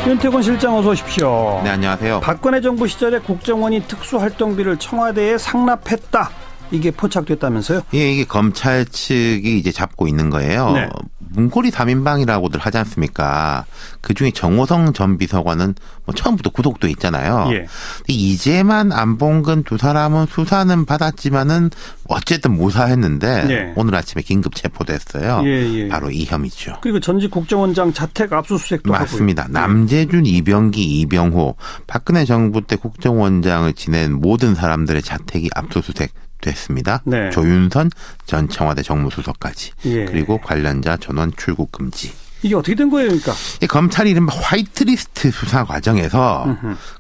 A: 윤태곤 실장 어서 오십시오.
D: 네, 안녕하세요.
A: 박근혜 정부 시절에 국정원이 특수활동비를 청와대에 상납했다. 이게 포착됐다면서요?
D: 예, 이게 검찰 측이 이제 잡고 있는 거예요. 네. 문고리 3인방이라고들 하지 않습니까? 그중에 정호성 전 비서관은 뭐 처음부터 구속돼 있잖아요. 예. 이제만 안봉근 두 사람은 수사는 받았지만은 어쨌든 무사했는데 예. 오늘 아침에 긴급 체포됐어요. 예. 바로 이 혐의죠.
A: 그리고 전직 국정원장 자택 압수수색도
D: 맞습니다.
A: 하고요.
D: 남재준, 이병기, 이병호 박근혜 정부 때 국정원장을 지낸 모든 사람들의 자택이 압수수색 됐습니다. 네. 조윤선 전 청와대 정무수석까지 예. 그리고 관련자 전원 출국 금지.
A: 이게 어떻게 된 거예요, 그러니까?
D: 검찰이 이른바 화이트리스트 수사 과정에서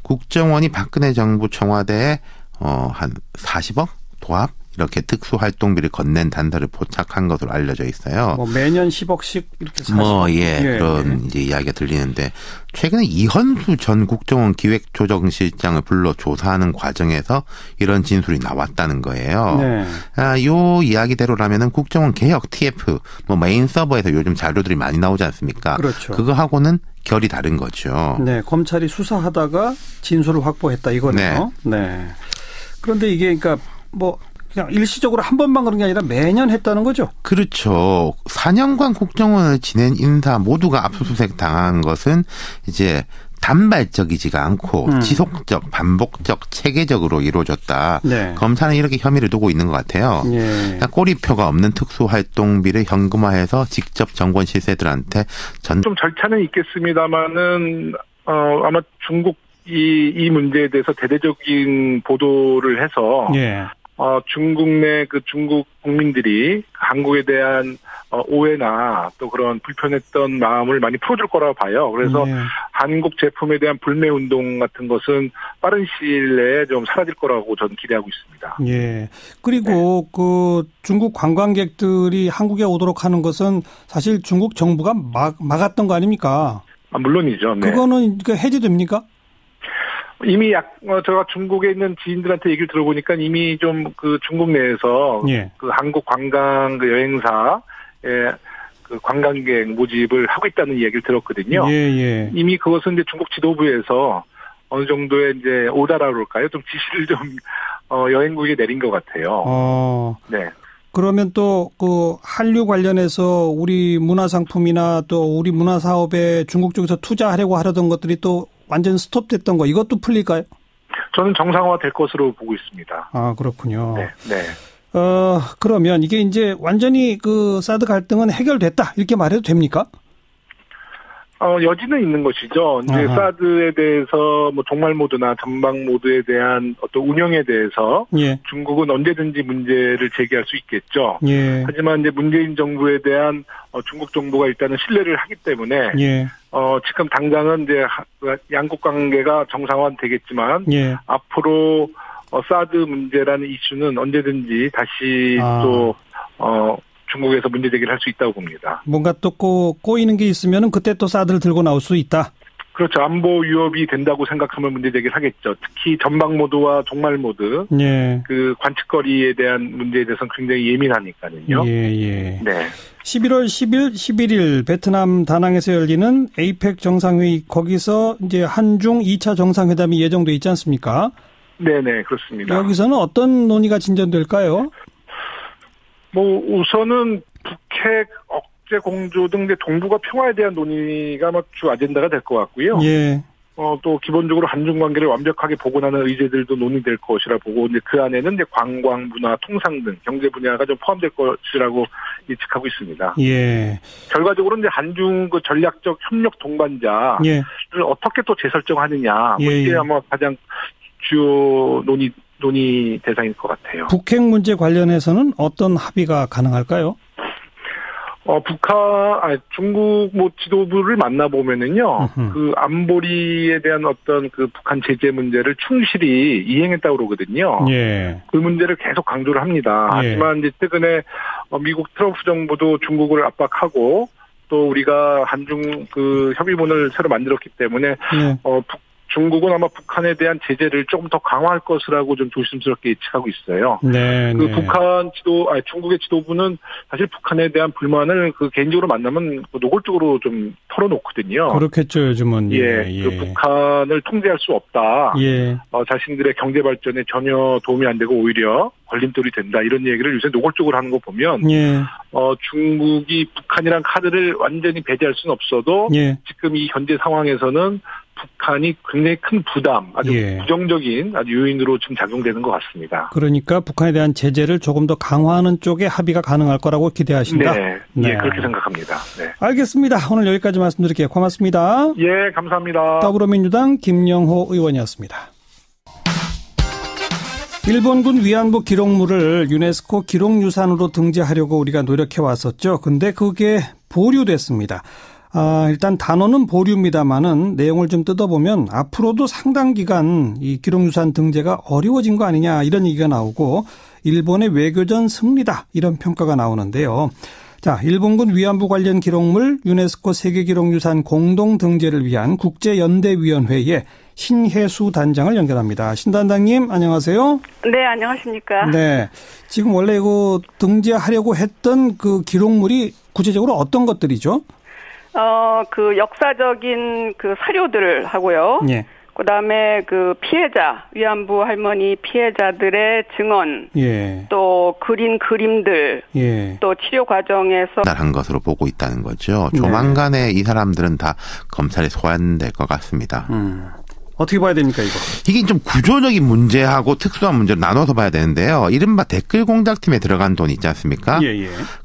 D: 국정원이 박근혜 정부 청와대에 한 40억 도합 이렇게 특수활동비를 건넨 단서를 포착한 것으로 알려져 있어요.
A: 뭐 매년 10억씩 이렇게 40억.
D: 그런 이제 이야기가 들리는데 최근에 이헌수 전 국정원 기획조정실장을 불러 조사하는 과정에서 이런 진술이 나왔다는 거예요. 네. 요 이야기대로라면은 국정원 개혁 TF 뭐 메인 서버에서 요즘 자료들이 많이 나오지 않습니까?
A: 그렇죠.
D: 그거하고는 결이 다른 거죠.
A: 네, 검찰이 수사하다가 진술을 확보했다 이거네요. 네. 그런데 이게 그러니까 뭐 그냥 일시적으로 한 번만 그런 게 아니라 매년 했다는 거죠?
D: 그렇죠. 4년간 국정원을 지낸 인사 모두가 압수수색 당한 것은 이제 단발적이지가 않고 지속적, 반복적, 체계적으로 이루어졌다. 네. 검찰은 이렇게 혐의를 두고 있는 것 같아요. 예. 꼬리표가 없는 특수활동비를 현금화해서 직접 정권 실세들한테
B: 좀 절차는 있겠습니다만은 아마 중국 이 문제에 대해서 대대적인 보도를 해서 예. 중국 내 중국 국민들이 한국에 대한 오해나 또 그런 불편했던 마음을 많이 풀어줄 거라고 봐요. 그래서 한국 제품에 대한 불매 운동 같은 것은 빠른 시일 내에 좀 사라질 거라고 저는 기대하고 있습니다.
A: 예. 그리고 그 중국 관광객들이 한국에 오도록 하는 것은 사실 중국 정부가 막았던 거 아닙니까?
B: 물론이죠. 네.
A: 그거는 해제됩니까?
B: 이미 제가 중국에 있는 지인들한테 얘기를 들어보니까 이미 좀 중국 내에서 예. 한국 관광 여행사의 관광객 모집을 하고 있다는 이야기를 들었거든요.
A: 예.
B: 이미 그것은 이제 중국 지도부에서 어느 정도의 이제 오다라고 그럴까요? 좀 지시를 좀 여행국에 내린 것 같아요. 네.
A: 그러면 또 한류 관련해서 우리 문화 상품이나 또 우리 문화 사업에 중국 쪽에서 투자하려고 하려던 것들이 또 완전 스톱됐던 거 이것도 풀릴까요?
B: 저는 정상화 될 것으로 보고 있습니다.
A: 그렇군요.
B: 네.
A: 그러면 이게 이제 완전히 사드 갈등은 해결됐다 이렇게 말해도 됩니까?
B: 여지는 있는 것이죠. 이제 사드에 대해서 뭐 종말 모드나 전방 모드에 대한 어떤 운영에 대해서 예. 중국은 언제든지 문제를 제기할 수 있겠죠.
A: 예.
B: 하지만 이제 문재인 정부에 대한 중국 정부가 일단은 신뢰를 하기 때문에
A: 예.
B: 지금 당장은 이제 양국 관계가 정상화되겠지만
A: 예.
B: 앞으로 사드 문제라는 이슈는 언제든지 다시 또 중국에서 문제 제기를 할 수 있다고 봅니다.
A: 뭔가 또 꼬이는 게 있으면은 그때 또 사드를 들고 나올 수 있다.
B: 그렇죠. 안보 위협이 된다고 생각하면 문제 제기를 하겠죠. 특히 전방 모드와 종말 모드,
A: 예.
B: 그 관측거리에 대한 문제에 대해서는 굉장히 예민하니까요.
A: 예.
B: 네.
A: 11월 10일, 11일 베트남 다낭에서 열리는 에이펙 정상회의 거기서 이제 한중 2차 정상회담이 예정돼 있지 않습니까?
B: 네네, 그렇습니다.
A: 여기서는 어떤 논의가 진전될까요?
B: 우선은 북핵 억제 공조 등 동북아 평화에 대한 논의가 주 아젠다가 될 것 같고요.
A: 예.
B: 또 기본적으로 한중 관계를 완벽하게 복원하는 의제들도 논의될 것이라 보고, 이제 그 안에는 이제 관광, 문화, 통상 등 경제 분야가 좀 포함될 것이라고 예측하고 있습니다.
A: 예.
B: 결과적으로 이제 한중 그 전략적 협력 동반자를 어떻게 또 재설정하느냐, 이게 아마 가장 주요 논의 대상일 것 같아요.
A: 북핵 문제 관련해서는 어떤 합의가 가능할까요?
B: 중국 지도부를 만나보면은요, 그 안보리에 대한 어떤 그 북한 제재 문제를 충실히 이행했다고 그러거든요.
A: 예.
B: 그 문제를 계속 강조를 합니다. 하지만 이제 최근에 미국 트럼프 정부도 중국을 압박하고, 또 우리가 한중 그 협의문을 새로 만들었기 때문에, 중국은 아마 북한에 대한 제재를 조금 더 강화할 것이라고 좀 조심스럽게 예측하고 있어요.
A: 네.
B: 중국의 지도부는 사실 북한에 대한 불만을 개인적으로 만나면 노골적으로 좀 털어놓거든요.
A: 그렇겠죠, 요즘은.
B: 북한을 통제할 수 없다. 자신들의 경제 발전에 전혀 도움이 안 되고 오히려 걸림돌이 된다. 이런 얘기를 요새 노골적으로 하는 거 보면, 중국이 북한이란 카드를 완전히 배제할 수는 없어도, 지금 이 현재 상황에서는 북한이 굉장히 큰 부담, 아주 부정적인 아주 요인으로 지금 작용되는 것 같습니다.
A: 그러니까 북한에 대한 제재를 조금 더 강화하는 쪽에 합의가 가능할 거라고 기대하신다?
B: 네, 그렇게 생각합니다. 네.
A: 알겠습니다. 오늘 여기까지 말씀드릴게요. 고맙습니다.
B: 예, 감사합니다.
A: 더불어민주당 김영호 의원이었습니다. 일본군 위안부 기록물을 유네스코 기록유산으로 등재하려고 우리가 노력해 왔었죠. 근데 그게 보류됐습니다. 일단 단어는 보류입니다만은 내용을 좀 뜯어보면 앞으로도 상당 기간 이 기록유산 등재가 어려워진 거 아니냐 이런 얘기가 나오고 일본의 외교전 승리다 이런 평가가 나오는데요. 자, 일본군 위안부 관련 기록물 유네스코 세계기록유산 공동 등재를 위한 국제연대위원회에 신혜수 단장을 연결합니다. 신 단장님 안녕하세요.
C: 네, 안녕하십니까.
A: 네, 지금 원래 그 등재하려고 했던 그 기록물이 구체적으로 어떤 것들이죠?
C: 그 역사적인 그 사료들 하고요. 그다음에 그 피해자, 위안부 할머니 피해자들의 증언, 또 그린 그림들, 또 치료 과정에서
D: 한 것으로 보고 있다는 거죠. 조만간에 이 사람들은 다 검찰에 소환될 것 같습니다.
A: 어떻게 봐야 됩니까, 이거?
D: 이게 좀 구조적인 문제하고 특수한 문제를 나눠서 봐야 되는데요. 이른바 댓글 공작팀에 들어간 돈 있지 않습니까?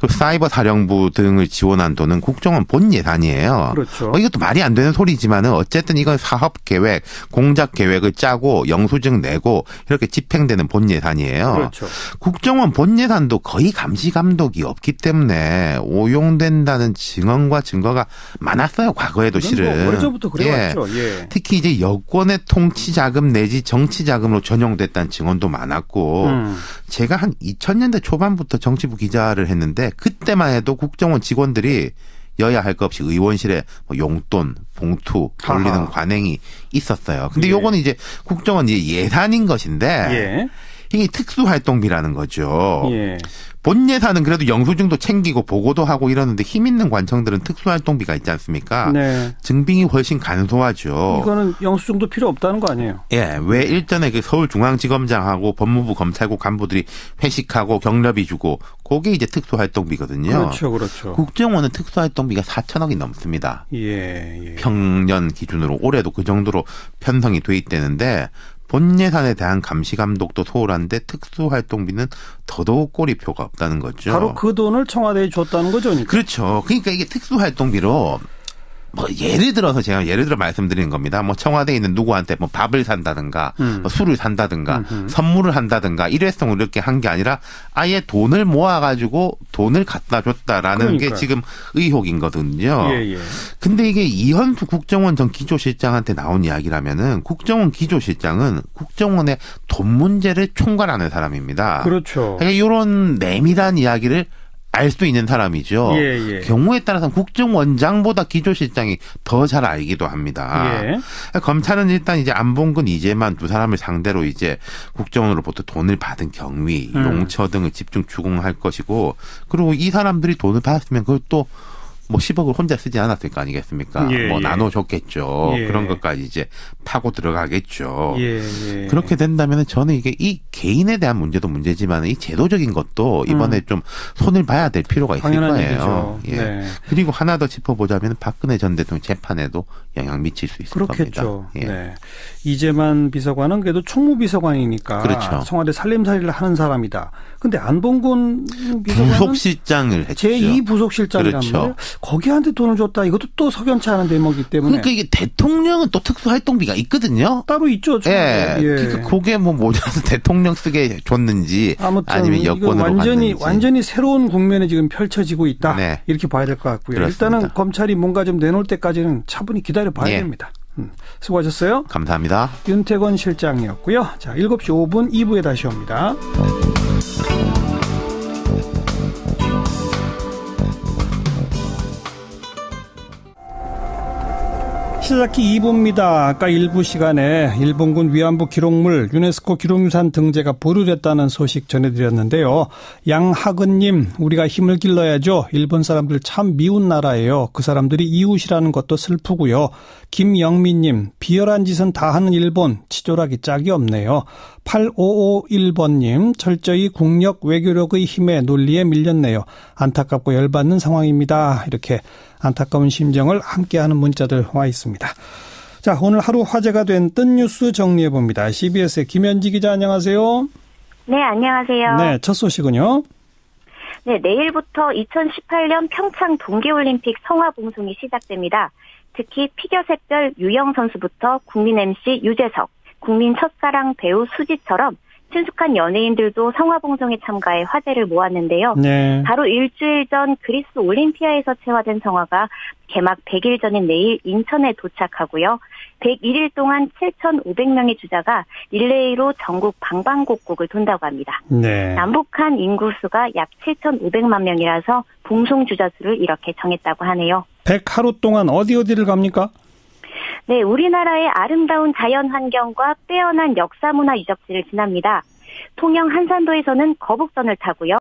D: 그 사이버 사령부 등을 지원한 돈은 국정원 본 예산이에요.
A: 그렇죠.
D: 이것도 말이 안 되는 소리지만은 어쨌든 이건 사업 계획, 공작 계획을 짜고 영수증 내고 이렇게 집행되는 본 예산이에요.
A: 그렇죠.
D: 국정원 본 예산도 거의 감시 감독이 없기 때문에 오용된다는 증언과 증거가 많았어요. 과거에도 실은.
A: 오래전부터 그래왔죠.
D: 특히 이제 여권 의 통치 자금 내지 정치 자금으로 전용됐다는 증언도 많았고 제가 한 2000년대 초반부터 정치부 기자를 했는데 그때만 해도 국정원 직원들이 여야 할 것 없이 의원실에 용돈, 봉투 돌리는 관행이 있었어요. 근데 요거는 이제 국정원 예산인 것인데 이게 특수활동비라는 거죠. 본 예산은 그래도 영수증도 챙기고 보고도 하고 이러는데 힘 있는 관청들은 특수활동비가 있지 않습니까? 증빙이 훨씬 간소하죠.
A: 이거는 영수증도 필요 없다는 거 아니에요?
D: 왜 일전에 그 서울중앙지검장하고 법무부 검찰국 간부들이 회식하고 경력비 주고 그게 이제 특수활동비거든요.
A: 그렇죠.
D: 국정원은 특수활동비가 4천억이 넘습니다. 평년 기준으로 올해도 그 정도로 편성이 돼 있다는데 본 예산에 대한 감시 감독도 소홀한데 특수활동비는 더더욱 꼬리표가 없다는 거죠.
A: 바로 그 돈을 청와대에 줬다는 거죠. 그러니까.
D: 그렇죠. 그러니까 이게 특수활동비로 뭐 예를 들어 말씀드리는 겁니다. 뭐 청와대에 있는 누구한테 뭐 밥을 산다든가 뭐 술을 산다든가 선물을 한다든가 일회성으로 이렇게 한 게 아니라 아예 돈을 모아가지고 돈을 갖다 줬다라는 게 지금 의혹인 거거든요. 예. 근데 이게 이현수 국정원 전 기조실장한테 나온 이야기라면은 국정원 기조실장은 국정원의 돈 문제를 총괄하는 사람입니다.
A: 그렇죠.
D: 그러니까 이런 내밀한 이야기를 알 수 있는 사람이죠. 예. 경우에 따라서는 국정원장보다 기조실장이 더 잘 알기도 합니다. 예. 검찰은 일단 이제 안봉근, 이재만 두 사람을 상대로 이제 국정원으로부터 돈을 받은 경위, 용처 등을 집중 추궁할 것이고, 그리고 이 사람들이 돈을 받았으면 그걸 또 뭐 10억을 혼자 쓰지 않았을 거 아니겠습니까? 뭐 나눠줬겠죠. 그런 것까지 이제 파고 들어가겠죠. 그렇게 된다면 저는 이게 이 개인에 대한 문제도 문제지만 이 제도적인 것도 이번에 좀 손을 봐야 될 필요가 있을 거예요. 네. 그리고 하나 더 짚어보자면 박근혜 전 대통령 재판에도 영향 미칠 수 있을
A: 그렇겠죠.
D: 겁니다.
A: 네. 이재만 비서관은 그래도 총무비서관이니까
D: 그렇죠.
A: 청와대 살림살이를 하는 사람이다. 근데 안봉근 비서관은
D: 부속실장을 했죠.
A: 제2 부속실장이란 말이에요. 거기한테 돈을 줬다. 이것도 또 석연치 않은 대목이기 때문에.
D: 그러니까 이게 대통령은 또 특수활동비가 있거든요.
A: 따로 있죠.
D: 그러니까 그게 뭐 모자라서 대통령 쓰게 줬는지
A: 아무튼
D: 아니면 여권으로 갔는지.
A: 완전히 새로운 국면이 지금 펼쳐지고 있다. 네. 이렇게 봐야 될 것 같고요.
D: 그렇습니다.
A: 일단은 검찰이 뭔가 좀 내놓을 때까지는 차분히 기다려봐야 됩니다. 수고하셨어요.
D: 감사합니다.
A: 윤태권 실장이었고요. 자, 7시 5분 2부에 다시 옵니다. 시작기 2부입니다. 아까 1부 시간에 일본군 위안부 기록물 유네스코 기록유산 등재가 보류됐다는 소식 전해드렸는데요. 양하근님, 우리가 힘을 길러야죠. 일본 사람들 참 미운 나라예요. 그 사람들이 이웃이라는 것도 슬프고요. 김영민님, 비열한 짓은 다 하는 일본, 치졸하기 짝이 없네요. 8551번님, 철저히 국력 외교력의 힘에 논리에 밀렸네요. 안타깝고 열받는 상황입니다. 이렇게 안타까운 심정을 함께하는 문자들 와 있습니다. 자, 오늘 하루 화제가 된 뜬 뉴스 정리해봅니다. CBS의 김현지 기자, 안녕하세요.
E: 네, 안녕하세요.
A: 네, 첫 소식은요?
E: 네, 내일부터 2018년 평창 동계올림픽 성화봉송이 시작됩니다. 특히 피겨샛별 유영 선수부터 국민 MC 유재석, 국민 첫사랑 배우 수지처럼 친숙한 연예인들도 성화봉송에 참가해 화제를 모았는데요. 네. 바로 일주일 전 그리스 올림피아에서 채화된 성화가 개막 100일 전인 내일 인천에 도착하고요. 101일 동안 7,500명의 주자가 릴레이로 전국 방방곡곡을 돈다고 합니다. 네. 남북한 인구수가 약 7,500만 명이라서 봉송 주자 수를 이렇게 정했다고 하네요.
A: 100하루 동안 어디를 갑니까?
E: 네, 우리나라의 아름다운 자연 환경과 빼어난 역사 문화 유적지를 지납니다. 통영 한산도에서는 거북선을 타고요.